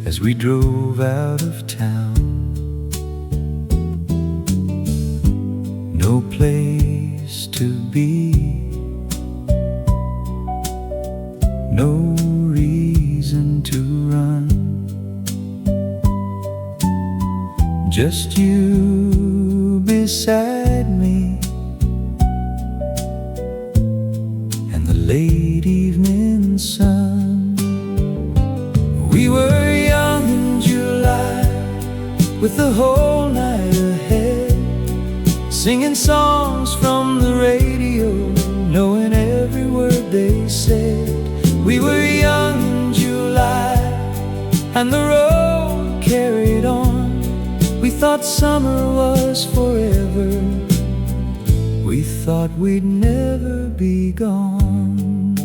as we drove out of town. No place to be, no reason to run, just you beside me and the late evening sun. We were young in July with the whole night ahead, singing songs from the radio, knowing every word they said. We were young in July, and the road carried on. We thought summer was forever, we thought we'd never be gone.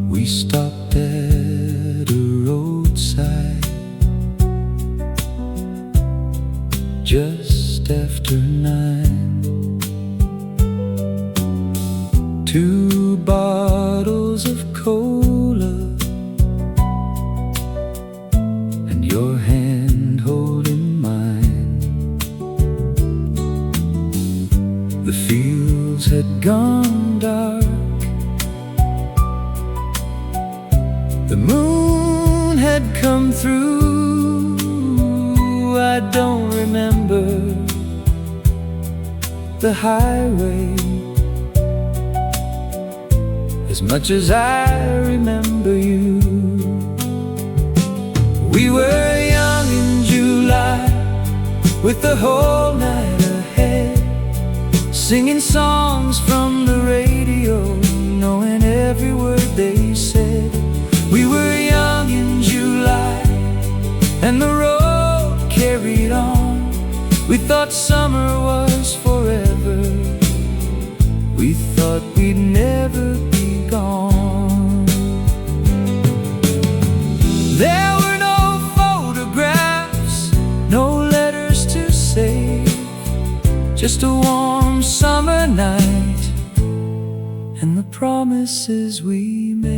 We stopped at a roadside just after 9. 2 bottles of cola and your hand holding mine. The fields had gone dark, the moon had come through. I don't remember the highway as much as I remember you. We were young in July with the whole night ahead, singing songs from the radio, knowing every word they said. We were young in July, and the road carried on. We thought summer was forever, we thought we'd never be gone. There were no photographs, no letters to save, just a warm summer night and the promises we made.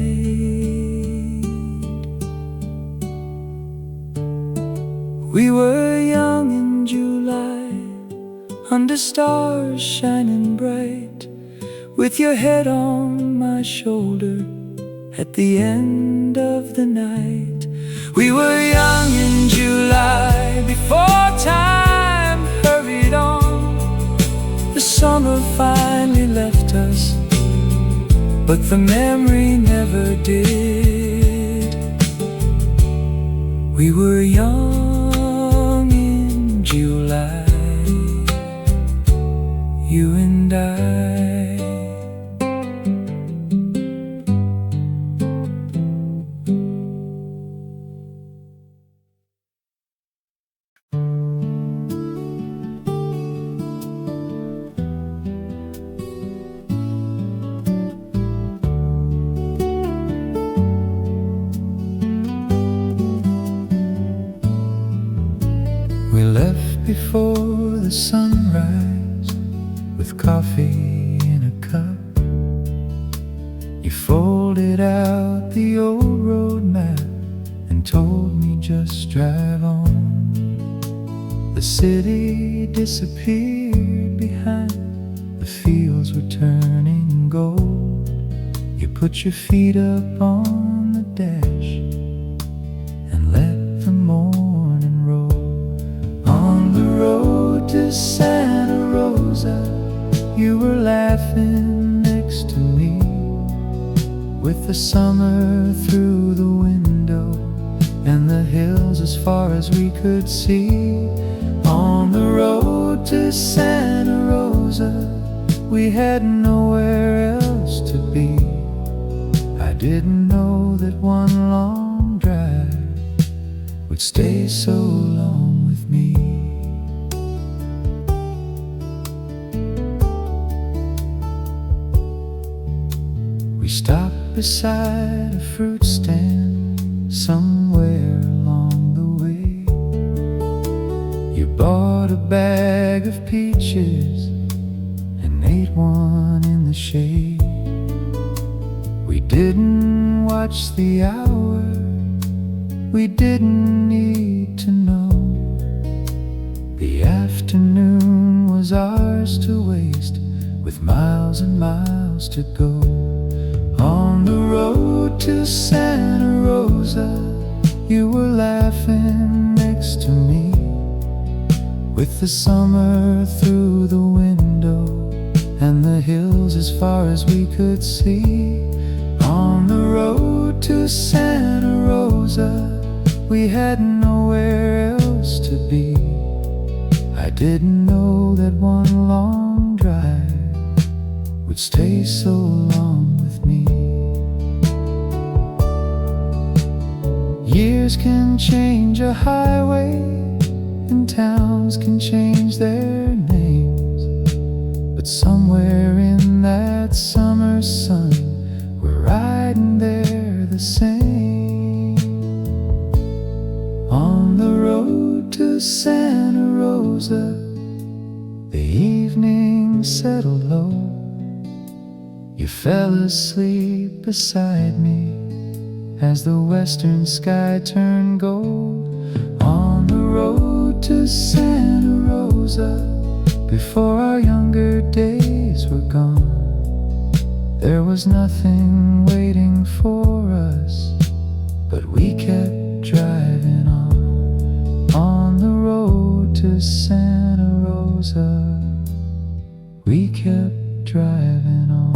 We were young in July, under stars shining bright, with your head on my shoulder at the end of the night. We were young in July, before time hurried on. The summer finally left us, but the memory never did. We were young in July, you and I. We left before the sunrise, with coffee in a cup. You folded out the old road map and told me just drive on. The city disappeared behind, the fields were turning gold. You put your feet up on the dash and let the morning roll. On the road to Santa Rosa, you were laughing next to me, with the summer through the window and the hills as far as we could see. On the road to Santa Rosa, we had nowhere else to be. I didn't know that one long drive would stay so long with me. We stopped beside a fruit stand somewhere along the way. You bought a bag of peaches and ate one in the shade. We didn't watch the hour, we didn't need to know. The afternoon was ours to waste, with miles and miles to go. On the road to Santa Rosa, you were laughing next to me, with the summer through the window and the hills as far as we could see. On the road to Santa Rosa, we had nowhere else to be. I didn't know that one long drive would stay so long with me. Years can change a highway, and towns can change their names, but somewhere in that summer sun, we're riding there the same. On the road to Santa Rosa, the evening settled low. You fell asleep beside me as the western sky turned gold. On the road to Santa Rosa, before our younger days were gone, there was nothing waiting for us, but we kept driving on. On the road to Santa Rosa, we kept driving on.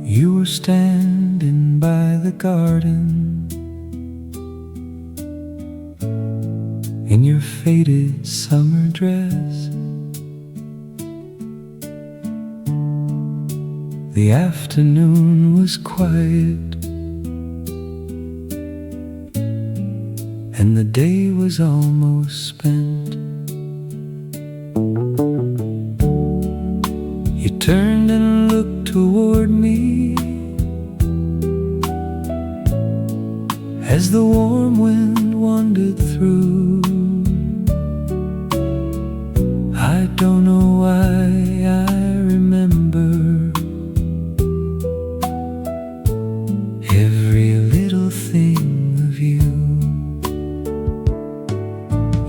You were standing by the garden in your faded summer dress. The afternoon was quiet and the day was almost spent. You turned and looked toward me as the warm wind wandered through. I don't know why I remember every little thing of you.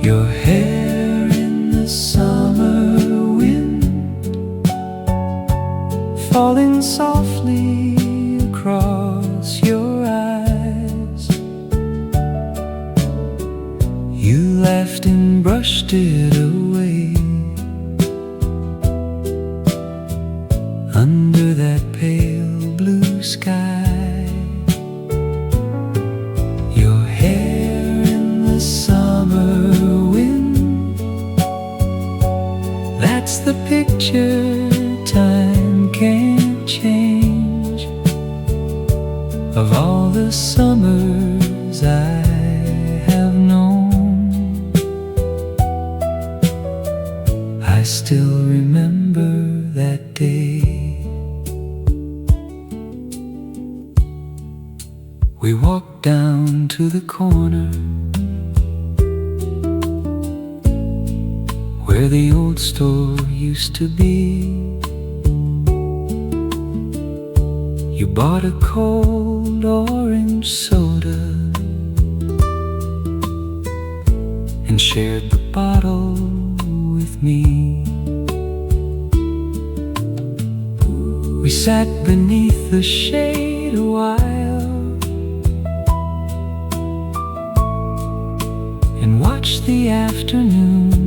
Your hair in the summer wind, falling softly across your eyes. You laughed and brushed it away under that pale blue sky. Your hair in the summer wind, that's the picture time can't change of all the summers I have known. I still remember that day. We walked down to the corner where the old store used to be. You bought a cold orange soda and shared the bottle with me. We sat beneath the shade a while and watched the afternoon.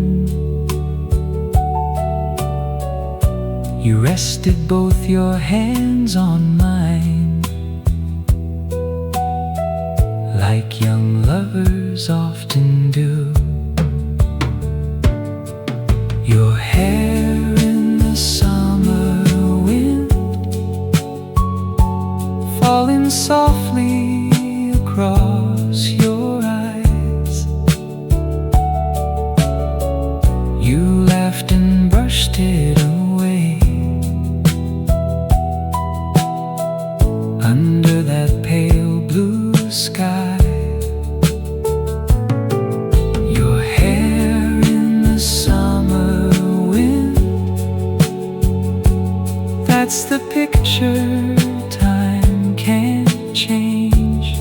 You rested both your hands on mine, like young lovers often do. Your hair in the summer wind, falling softly across your eyes. You laughed and brushed it away under that pale blue sky. Your hair in the summer wind, that's the picture time can't change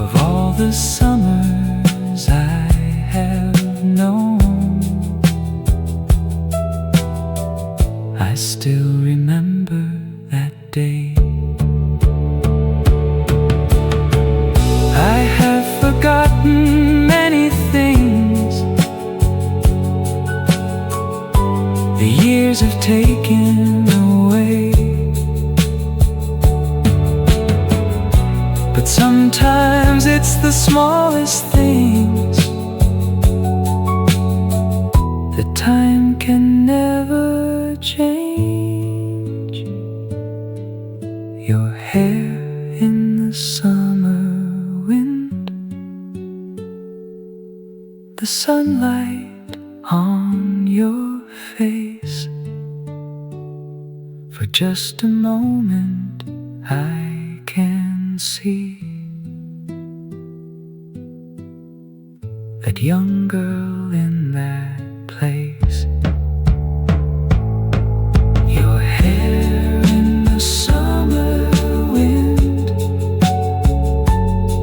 of all the summers I have known. I still remember that day. I have forgotten many things the years have taken away, but sometimes it's the smallest things that time can never change. Your hair in the summer wind, the sunlight on your face. For just a moment I can see that young girl in that place. Your hair in the summer wind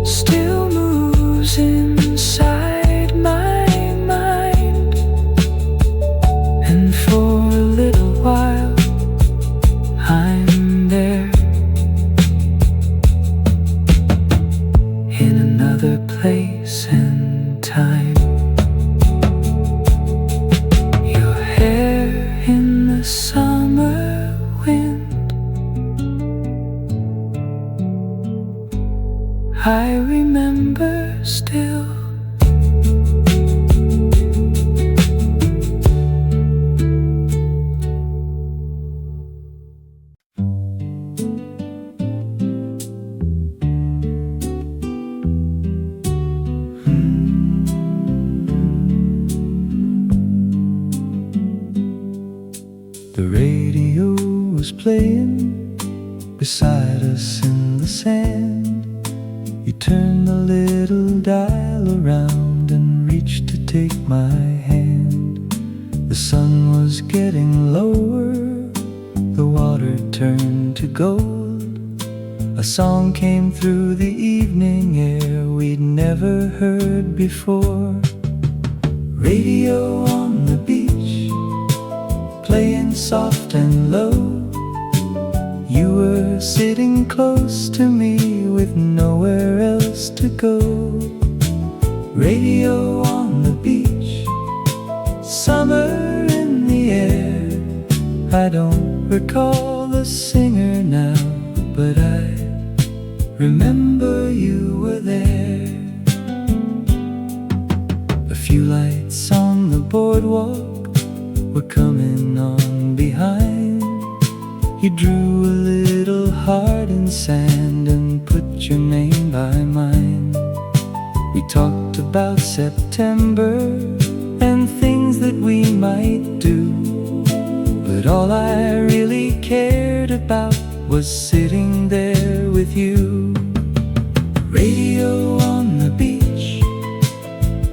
still moves inside my mind, and for a little while I'm there in another place and time. playing beside us in the sand. You turned the little dial around and reached to take my hand. The sun was getting lower, the water turned to gold. A song came through the evening air we'd never heard before. Radio on the beach, playing soft and low. You were sitting close to me with nowhere else to go. Radio on the beach, summer in the air. I don't recall the singer now, but I remember you were there. A few lights on the boardwalk were coming on behind. You drew a little heart in sand and put your name by mine. We talked about September and things that we might do, but all I really cared about was sitting there with you. Radio on the beach,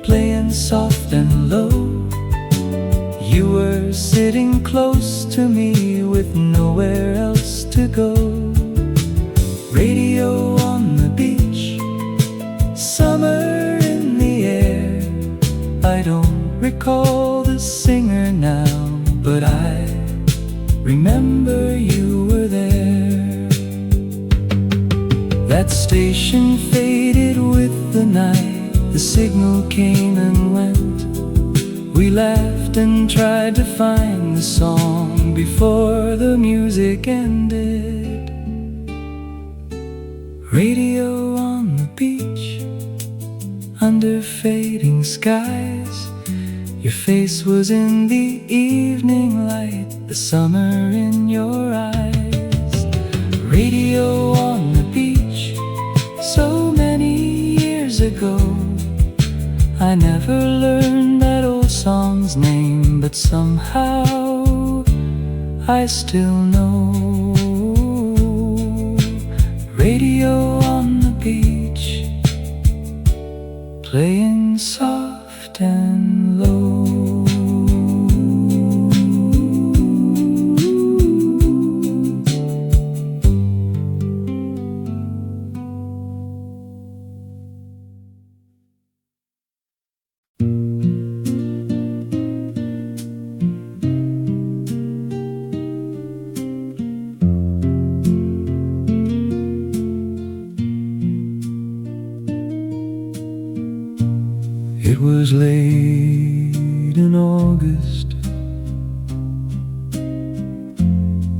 playing soft and low. You were sitting close to me with nowhere else to go. Radio on the beach, summer in the air. I don't recall the singer now, but I remember you were there. That station faded with the night. The signal came and went. We laughed and tried to find the song before the music ended. Radio on the beach, under fading skies. Your face was in the evening light, the summer in your eyes. Radio on the beach, so many years ago. I never learned that old song's name, but somehow I still know. Radio on the beach, playing soft and low. It was late in August.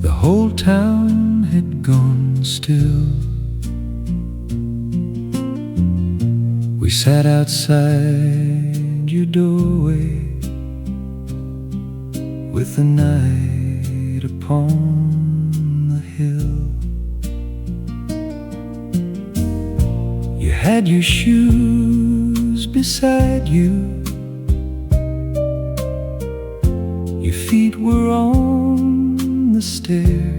The whole town had gone still. We sat outside your doorway with the night upon the hill. You had your shoes beside you. Your feet were on the stair.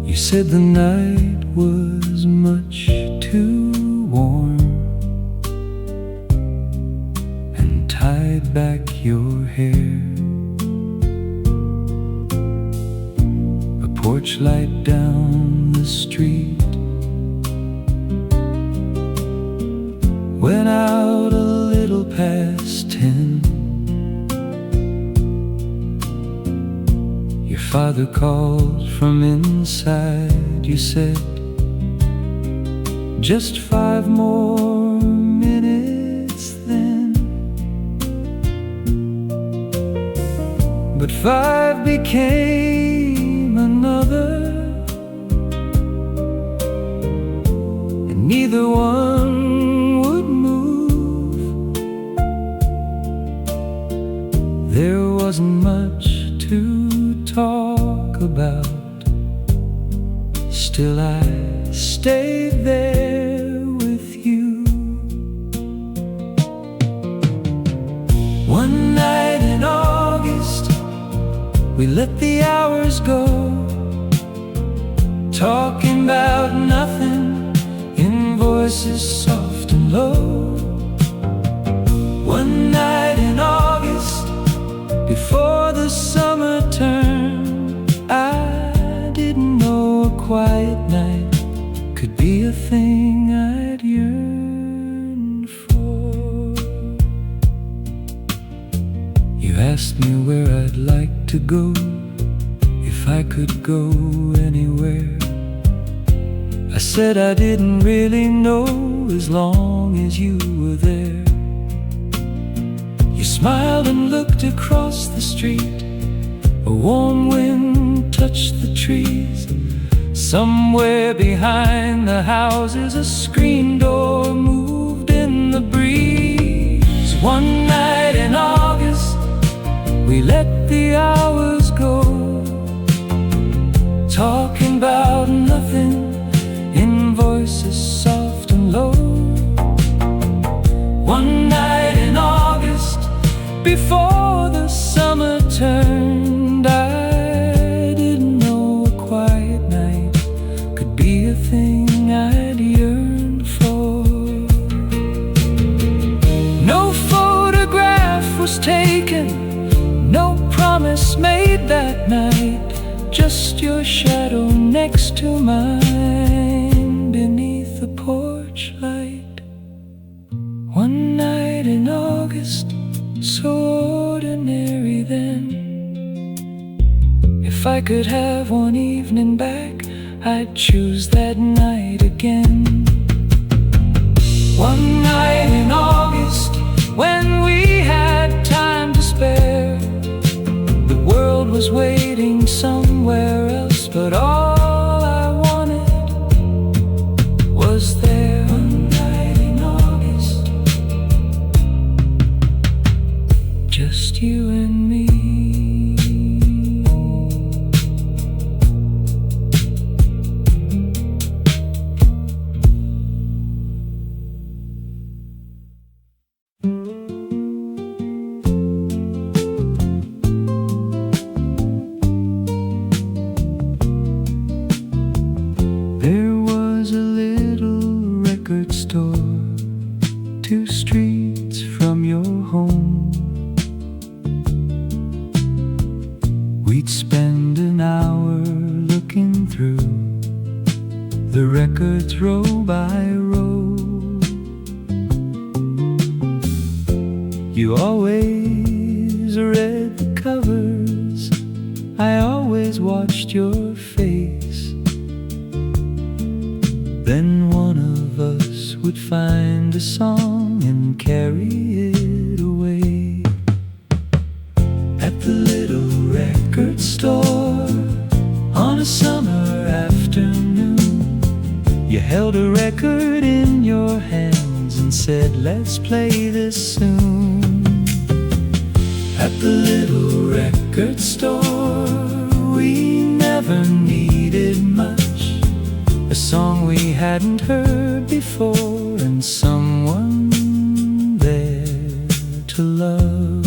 You said the night was much too warm and tied back your hair. A porch light down the street went out a little past 10. Your father called from inside. You said, just 5 more minutes then. But 5 became another, and neither one would move. There wasn't much to talk about. Still I stayed there with you. One night in August, We let the hours go, talking about nothing in voices soft and low. One night in August, before the summer turned, I didn't know a quiet night could be a thing I'd yearn for. You asked me where I'd like to go, if I could go anywhere. I said I didn't really know, as long as you were there. You smiled and looked across the street. A warm wind touched the trees. Somewhere behind the houses, a screen door moved in the breeze. One night in August, we let the hours go, talking about nothing in voices soft and low. One night in August, before the summer turned, I didn't know a quiet night could be a thing I'd yearned for. No photograph was taken, no promise made that night, just your shadow next to mine beneath the porch light. One night in August, so ordinary then. If I could have one evening back, I'd choose that night again. One night in August, when we had time to spare, the world was waiting somewhere else, but all I wanted was there. One night in August, just you and me. There was a little record store 2 streets from your home. We'd spend an hour looking through the records row by row. You always read the covers, I always watched your face. Then one of us would find a song and carry it away. At the little record store on a summer afternoon, you held a record in your hands and said, let's play this soon. At the little record store, we never needed much, a song we hadn't heard before, and someone there to love.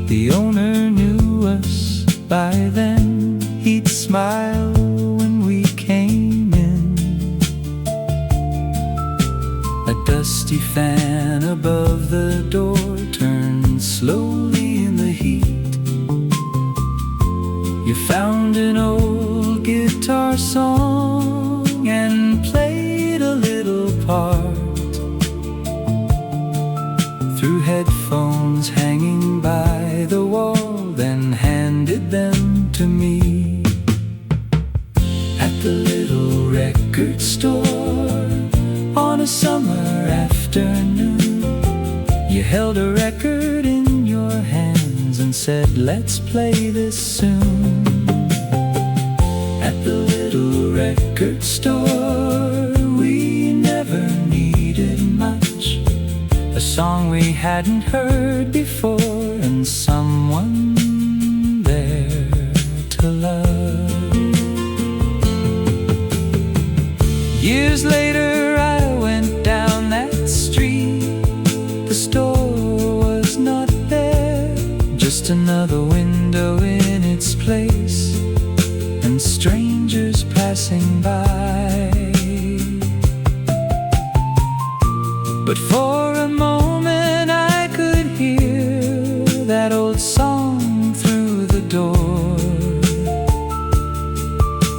The owner knew us by then, he'd smile when we came in. A dusty fan above the door turned slowly in the heat. You found an old guitar song and played a little part through headphones hanging by the wall, then handed them to me. At the little record store on a summer afternoon, you held a record in your hands and said, let's play this soon. At the little record store, we never needed much, a song we hadn't heard before, and someone there to love. Years later I went down that street. The store was not there, just another window in its place, and strangers passing by. But for a moment I could hear that old song through the door,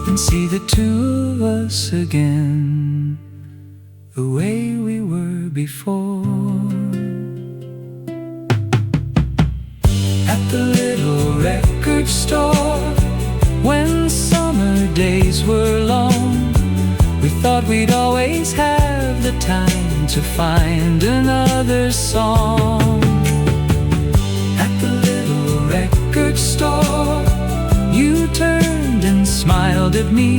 and see the two of us again, the way we were before. At the little record store, when summer days were long, we thought we'd always have the time to find another song. At the little record store, you turned and smiled at me.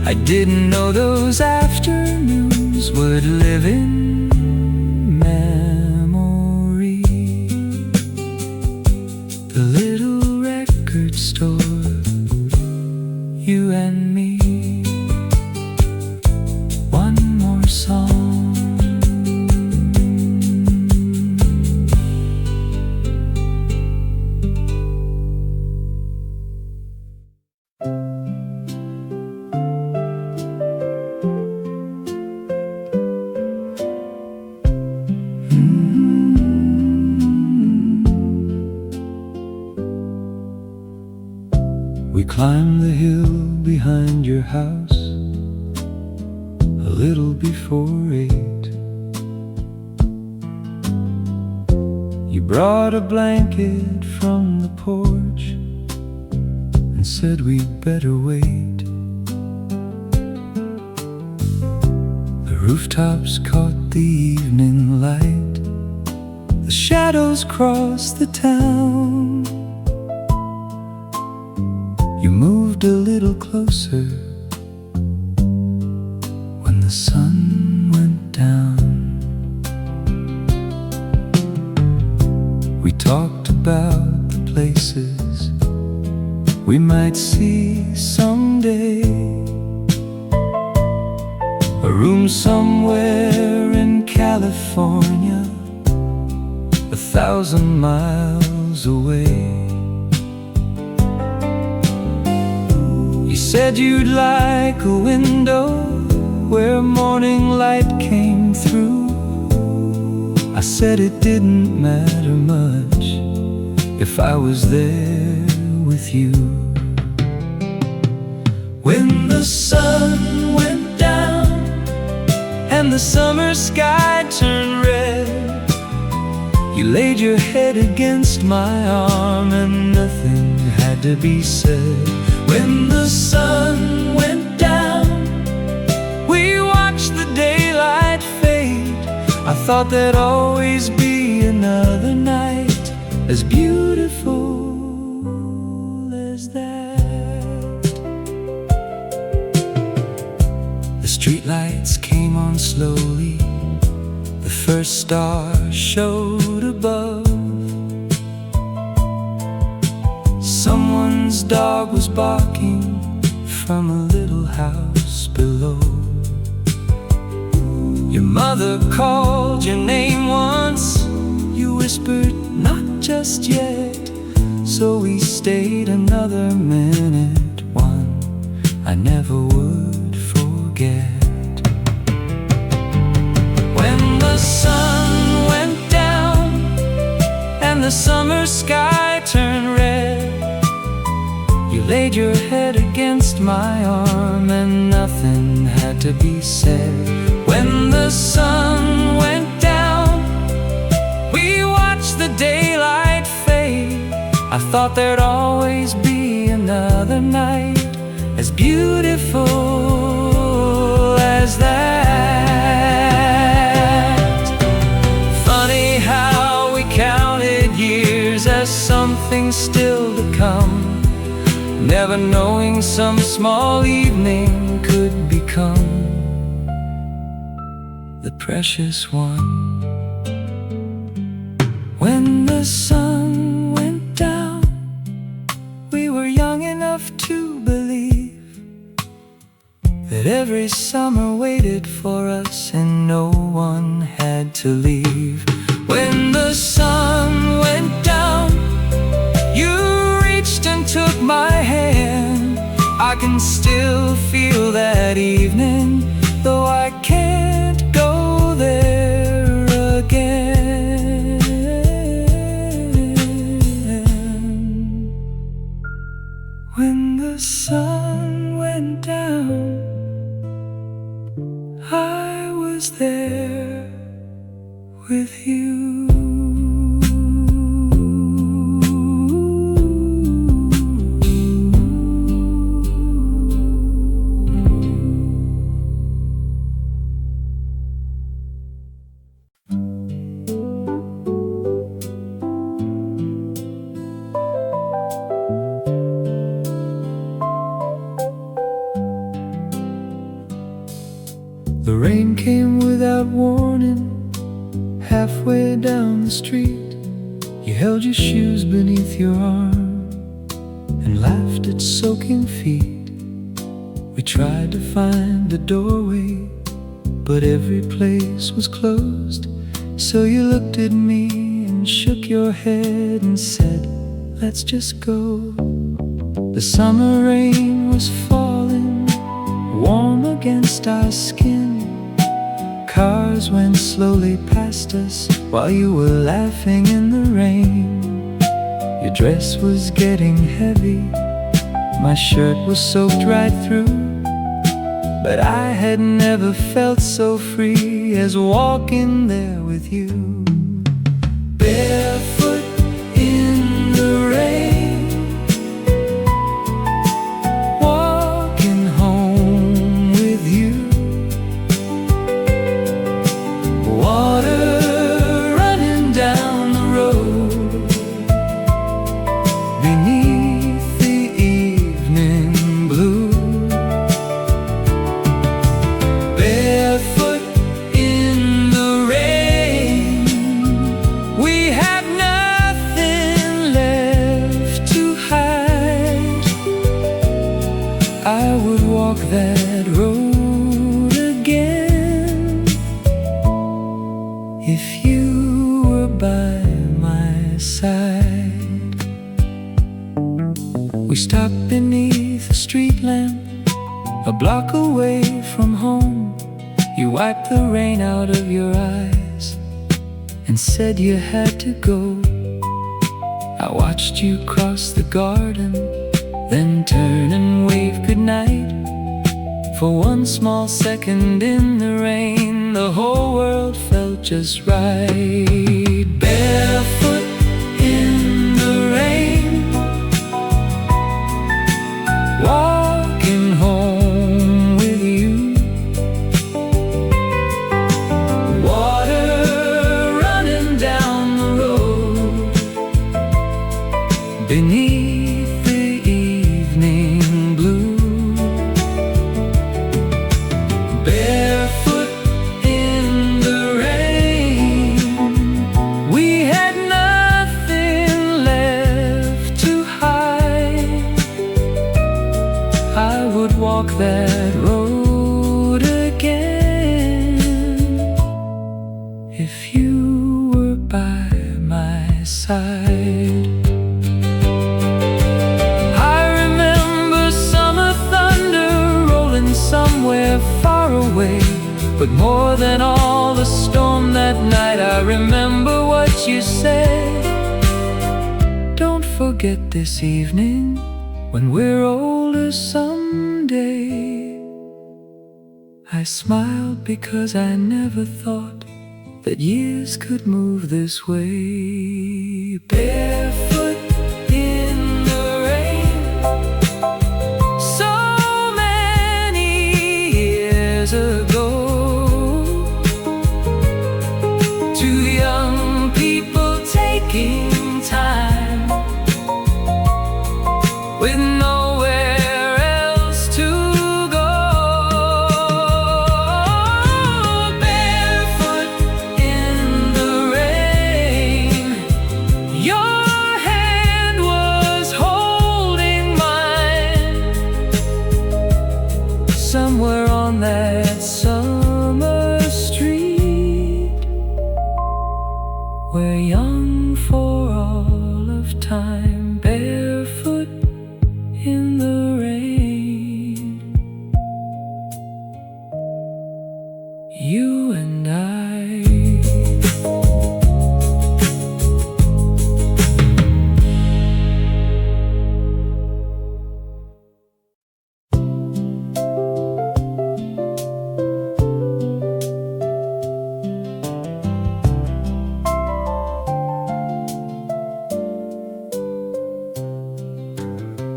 I didn't know those afternoons would live in memory. The little record store, you and me. One more song. We climbed the hill behind your house a little before 8. You brought a blanket from the porch and said we'd better wait. The rooftops caught the evening light, the shadows crossed the town. You moved a little closer when the sun went down. We talked about the places we might see someday. A room somewhere in California, 1,000 miles away. You said you'd like a window where morning light came through. I said it didn't matter much if I was there with you. When the sun went down and the summer sky turned red, you laid your head against my arm and nothing had to be said. When the sun went down, we watched the daylight fade. I thought there'd always be another night as beautiful as that. The streetlights came on slowly, the first star showed above. Someone's dog was barking from a little house below. Your mother called your name once. You whispered, not just yet. So we stayed another minute, one I never would forget. When the sun went down and the summer sky turned red, you laid your head against my arm and nothing had to be said. When the sun went down, we watched the daylight fade. I thought there'd always be another night as beautiful as that. Funny how we counted years as something still to come, never knowing some small evening could become the precious one. When the sun went down, we were young enough to believe that every summer waited for us and no one had to leave. When the sun went down, still feel that evening, though I can't go there again. When the sun went down, I was there with you. The rain came without warning. Halfway down the street, you held your shoes beneath your arm and laughed at soaking feet. We tried to find a doorway, but every place was closed. So you looked at me and shook your head and said, let's just go. The summer rain was falling, warm against our skin. Cars went slowly past us while you were laughing in the rain. Your dress was getting heavy, my shirt was soaked right through, but I had never felt so free as walking there with you. Barefoot in the rain, walking home with you. Water running down the road beneath the evening blue. Barefoot in the rain, we had nothing left to hide. I would walk that road again if you were by my side. We stopped beneath a street lamp, a block away from home. You wiped the rain out of your eyes and said you had to go. I watched you cross the garden, then turn and wave goodnight. For one small second in the rain, the whole world felt just right. Barefoot in the rain, walking home with you. Water running down the road beneath the evening blue. Barefoot in the rain, we had nothing left to hide. I would walk that road again if you were by my side. I remember summer thunder rolling somewhere far away, but more than all the storm that night, I remember what you said. Don't forget this evening when we're older someday. I smiled because I never thought that years could move this way. Barefoot in the rain, so many years ago. Two young people taking time with nowhere else to go. Barefoot in the rain, your hair You and I.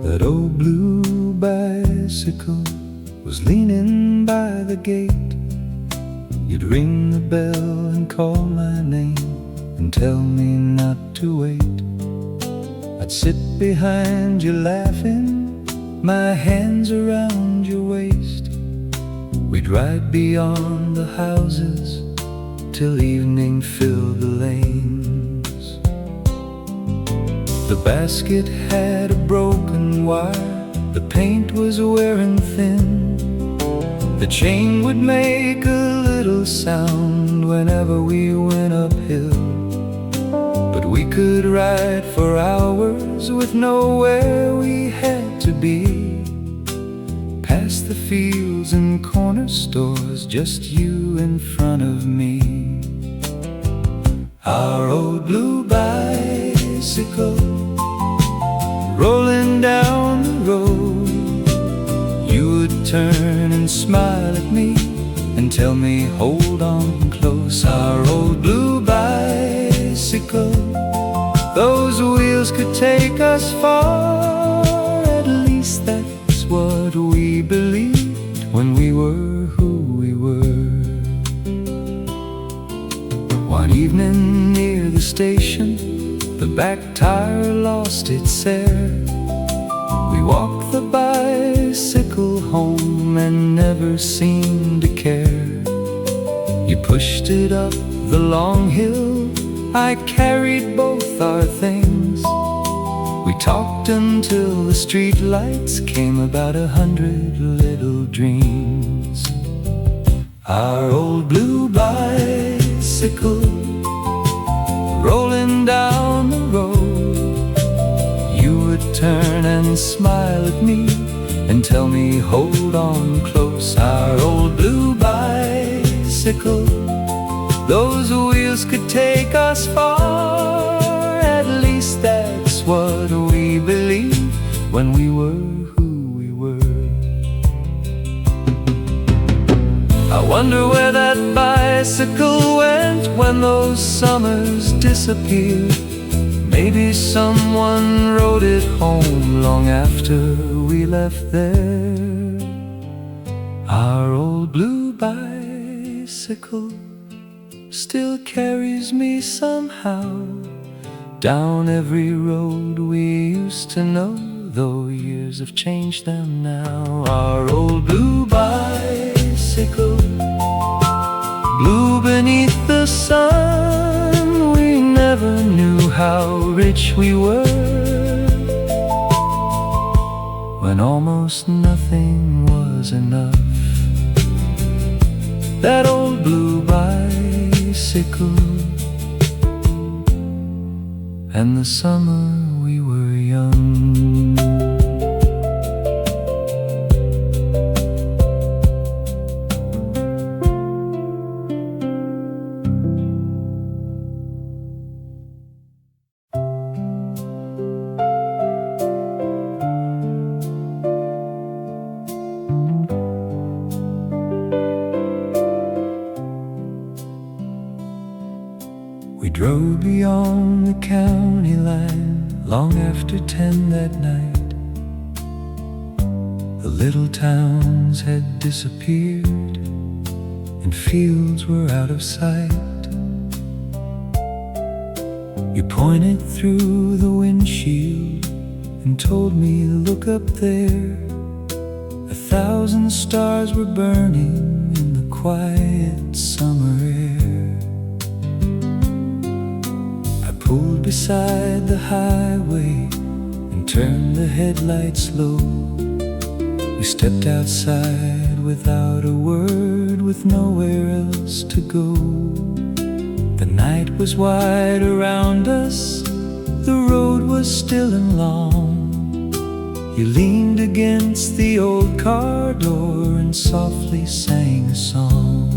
That old blue bicycle was leaning by the gate. You'd ring the bell and call my name and tell me not to wait. I'd sit behind you laughing, my hands around your waist. We'd ride beyond the houses till evening filled the lanes. The basket had a broken wire, the paint was wearing thin. The chain would make a little sound whenever we went uphill. But we could ride for hours with nowhere we had to be. Past the fields and corner stores, just you in front of me. Our old blue bicycle rolling down the road. You would turn and smile at me and tell me, hold on close. Our old blue bicycle, those wheels could take us far. At least that's what we believed when we were who we were. One evening near the station, the back tire lost its air. We walked the bicycle home and never seemed to care. You pushed it up the long hill, I carried both our things. We talked until the street lights came, about 100 little dreams. Our old blue bicycle rolling down the road. You would turn and smile at me and tell me, hold on close. Our old blue bicycle, those wheels could take us far. At least that's what we believed when we were who we were. I wonder where that bicycle went when those summers disappeared. Maybe someone rode it home long after we left there. Our old blue bicycle still carries me somehow down every road we used to know, though years have changed them now. Our old blue bicycle, blue beneath the sun. We never knew how rich we were when almost nothing was enough. That old blue bicycle and the summer we were young. We drove beyond the county line long after 10 that night. The little towns had disappeared and fields were out of sight. You pointed through the windshield and told me, look up there. 1,000 stars were burning in the quiet summer air. Pulled beside the highway and turned the headlights low. We stepped outside without a word, with nowhere else to go. The night was wide around us, the road was still and long. You leaned against the old car door and softly sang a song.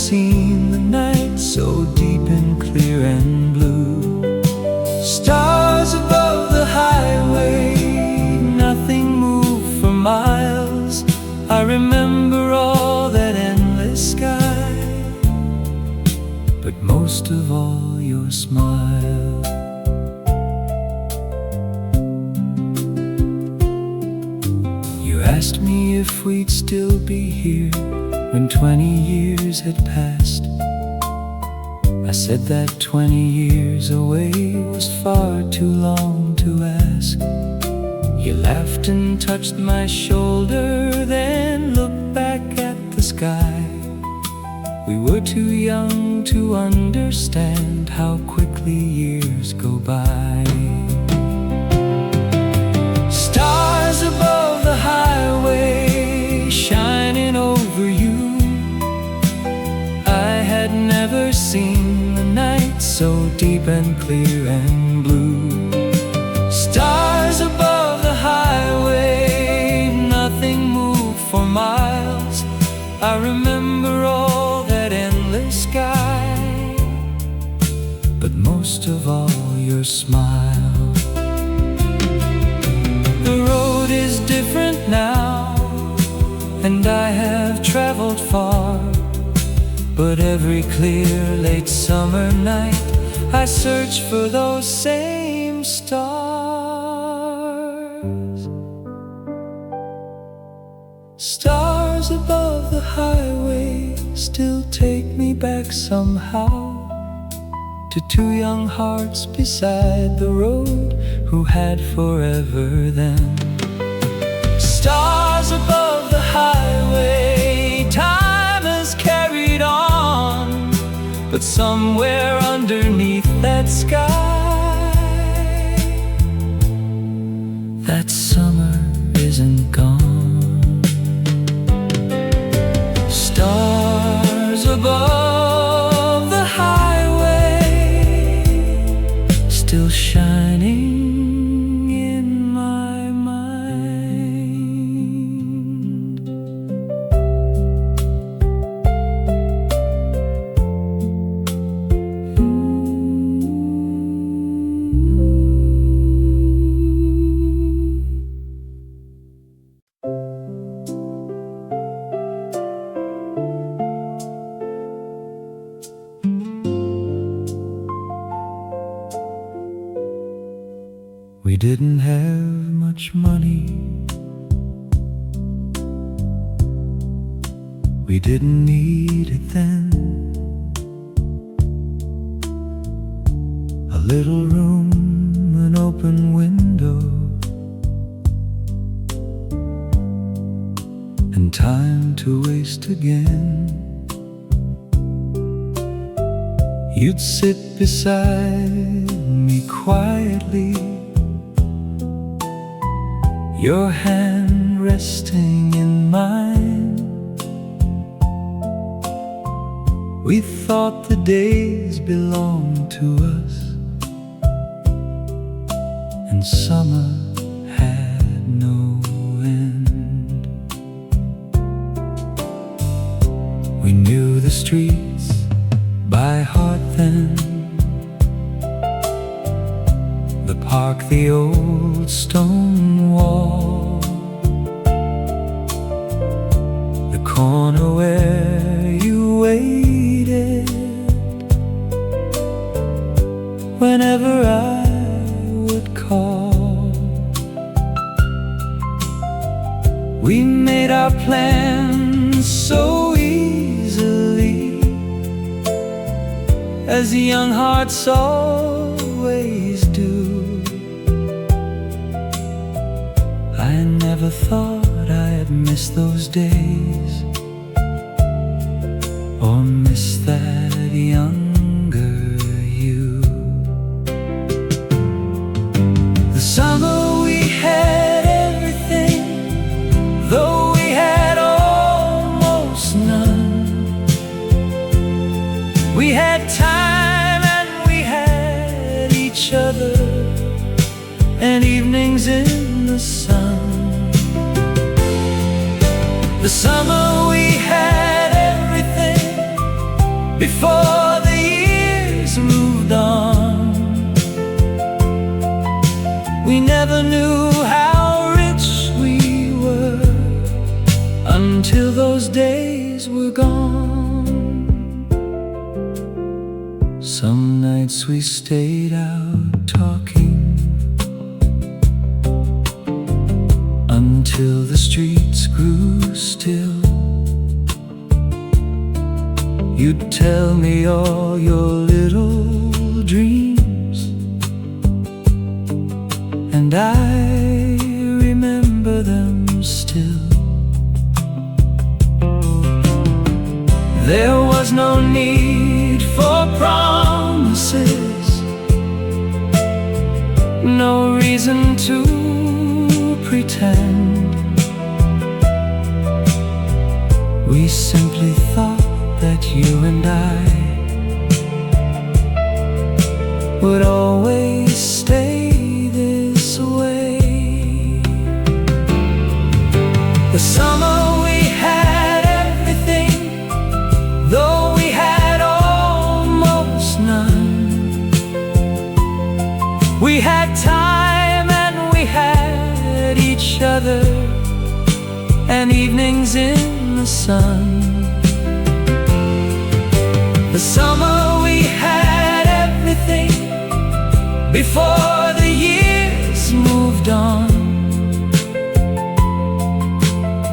seen the night so deep and clear and blue. Stars above the highway, nothing moved for miles. I remember all that endless sky, but most of all your smile. You asked me if we'd still be here when 20 years had passed. I said that 20 years away was far too long to ask. You laughed and touched my shoulder, then looked back at the sky. We were too young to understand how quickly years go by. Stars above the highway, shining over you. I had never seen the night so deep and clear and blue. Stars above the highway, nothing moved for miles. I remember all that endless sky, but most of all your smile. The road is different now, and I have traveled far, but every clear late summer night I search for those same stars. Stars above the highway still take me back somehow to two young hearts beside the road who had forever then. Stars above the highway, time has carried on, but somewhere underneath that sky, that summer isn't gone. Stars above the highway, still shining in my mind. We didn't have much money, we didn't need it then. A little room, an open window, and time to waste again. You'd sit beside me quietly, your hand resting in mine. We thought the days belonged to us, and summer had no end. We knew the streets by heart then, the park, the old stone wall, the corner where you waited whenever I would call. We made our plans so easily, as young hearts always do. I never thought I'd miss those days, or miss that younger you. The summer we had everything, though we had almost none. We had time and we had each other, and evenings in the sun. The summer we had everything, before the years moved on. We never knew how rich we were until those days were gone. Some nights we stayed out talking until the streets grew still. You'd tell me all your little dreams, and I remember them still. There was no need for promises, no reason to pretend. We simply thought that you and I would always stay this way. The summer we had everything, though we had almost none. We had time and we had each other, and evenings in the sun. The summer we had everything before the years moved on.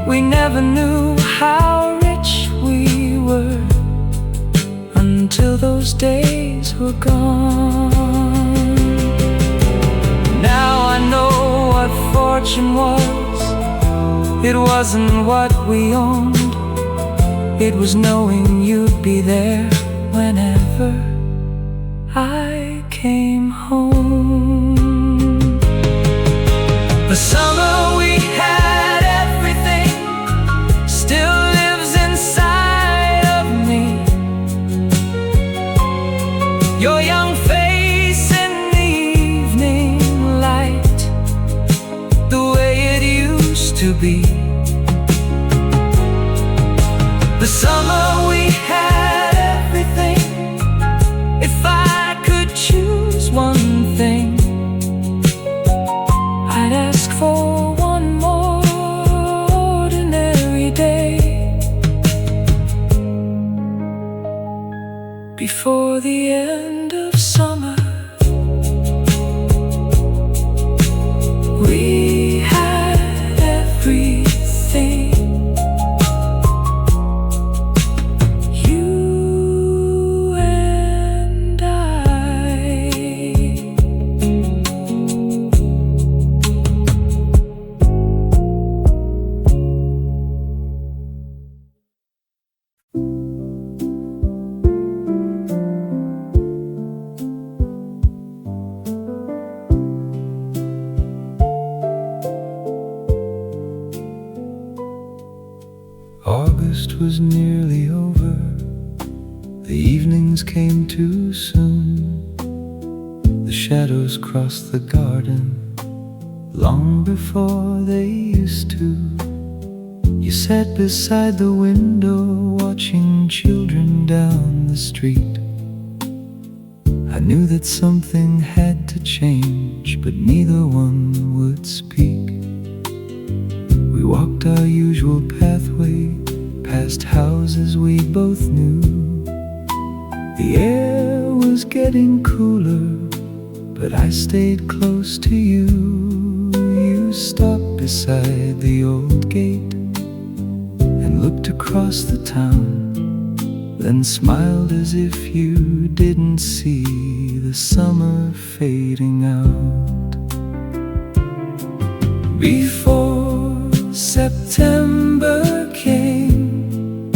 We never knew how rich we were until those days were gone. Now I know what fortune was. It wasn't what we owned, it was knowing you'd be there whenever I came home. The summer we had everything still lives inside of me. Your young face in the evening light, the way it used to be. The summer we had everything. If I could choose one thing, I'd ask for one more ordinary day before the end of summer. We had everything. August was nearly over. The evenings came too soon. The shadows crossed the garden long before they used to. You sat beside the window watching children down the street. I knew that something had to change, but neither one would speak. We walked our usual pathway past houses we both knew. The air was getting cooler, but I stayed close to you. You stopped beside the old gate and looked across the town, then smiled as if you didn't see the summer fading out. Before September came,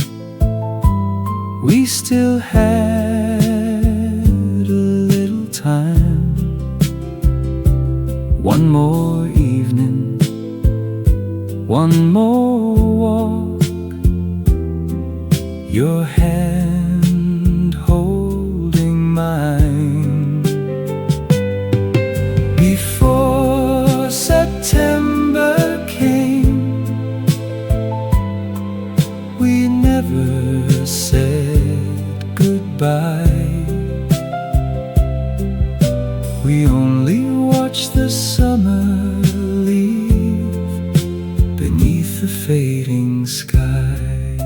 we still had a little time. One more evening, one more walk, your hand holding mine. Before September came, we never said goodbye. watch the summer leave beneath the fading sky.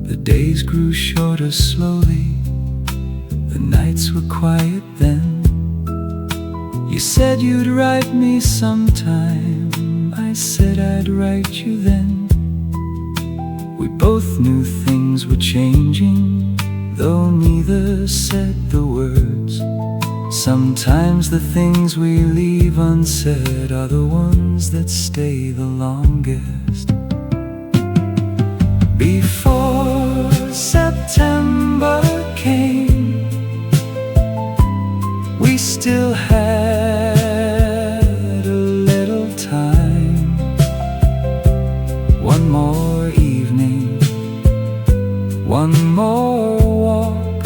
The days grew shorter slowly, the nights were quiet then. You said you'd write me sometime, I said I'd write you then. We both knew things were changing, though neither said the words. Sometimes the things we leave unsaid are the ones that stay the longest. Before September came, we still had a little time. One more evening, one more walk,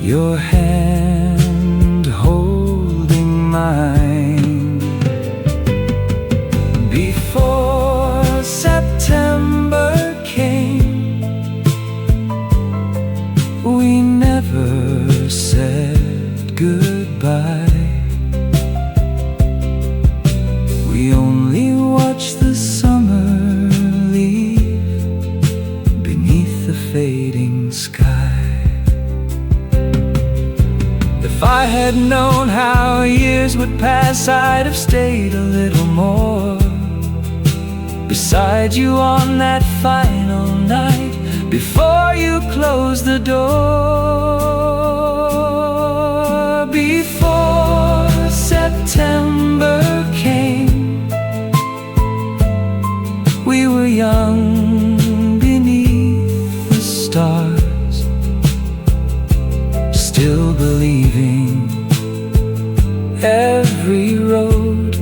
your hand holding mine. Before September came, we never said goodbye. We only watched the summer leave beneath the fading sky. If I had known how years would pass, I'd have stayed a little more beside you on that final night before you closed the door. Before September came, we were young beneath the stars, still believing every road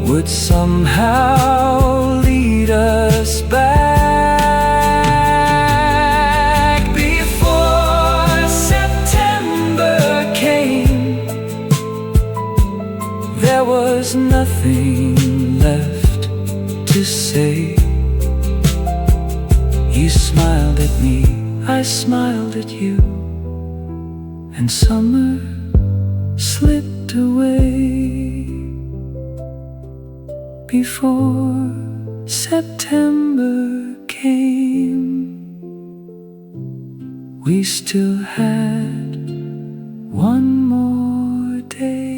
would somehow lead us back. Before September came, there was nothing left to say. You smiled at me, I smiled at you, and summer slipped away. Before September came, we still had one more day.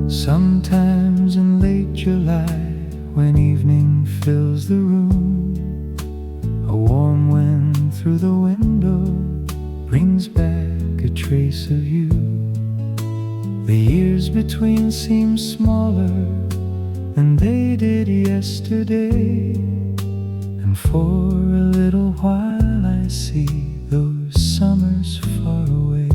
Sometimes in late July, when evening fills the room, a warm wind through the window brings back a trace of you. The years between seem smaller than they did yesterday, and for a little while I see those summers far away.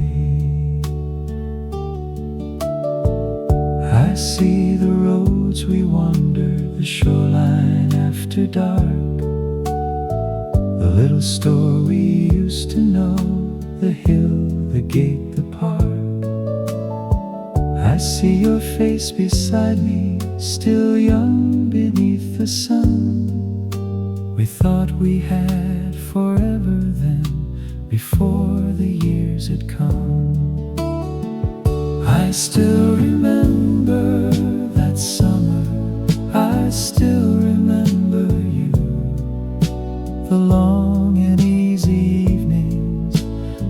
I see the roads we wandered, the shoreline after dark, the little store we used to know, the hill, the gate, the park. I see your face beside me, still young beneath the sun. We thought we had forever then, before the years had come. I still remember that summer, I still remember you. The long and easy evenings,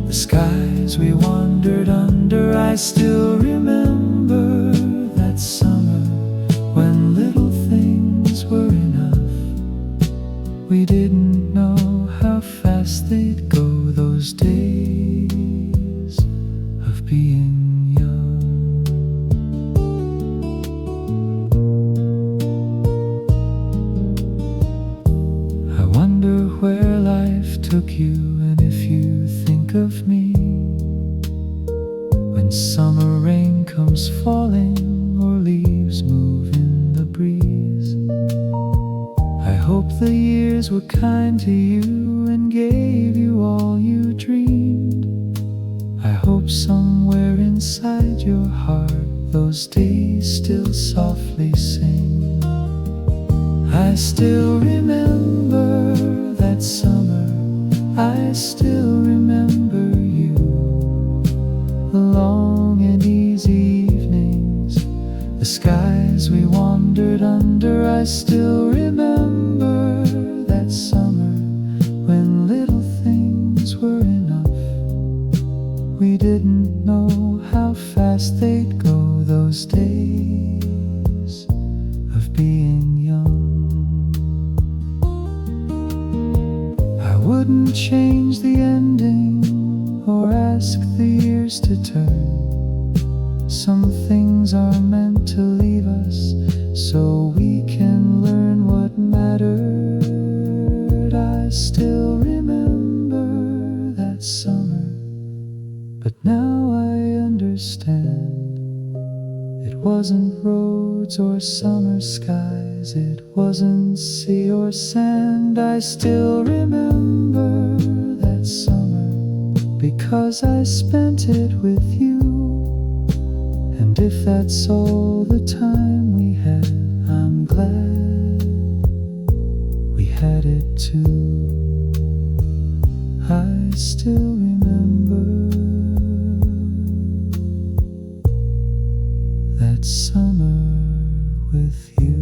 the skies we wandered under. I still remember that summer, when little things were enough. We didn't know how fast they'd go, those days of being where life took you, and if you think of me when summer rain comes falling or leaves move in the breeze. I hope the years were kind to you and gave you all you dreamed. I hope somewhere inside your heart those days still softly sing. I still remember that summer, I still remember you. The long and easy evenings, the skies we wandered under. I still remember that summer when little things were enough. We didn't know how fast they'd go, those days of being young. I wouldn't change the ending or ask the years to turn. Some things are meant to leave us so we can learn what mattered. I still remember that summer, but now I understand. It wasn't roads or summer skies, it wasn't sea or sand. I still remember that summer because I spent it with you. And if that's all the time we had, I'm glad we had it too. I still remember that summer with you.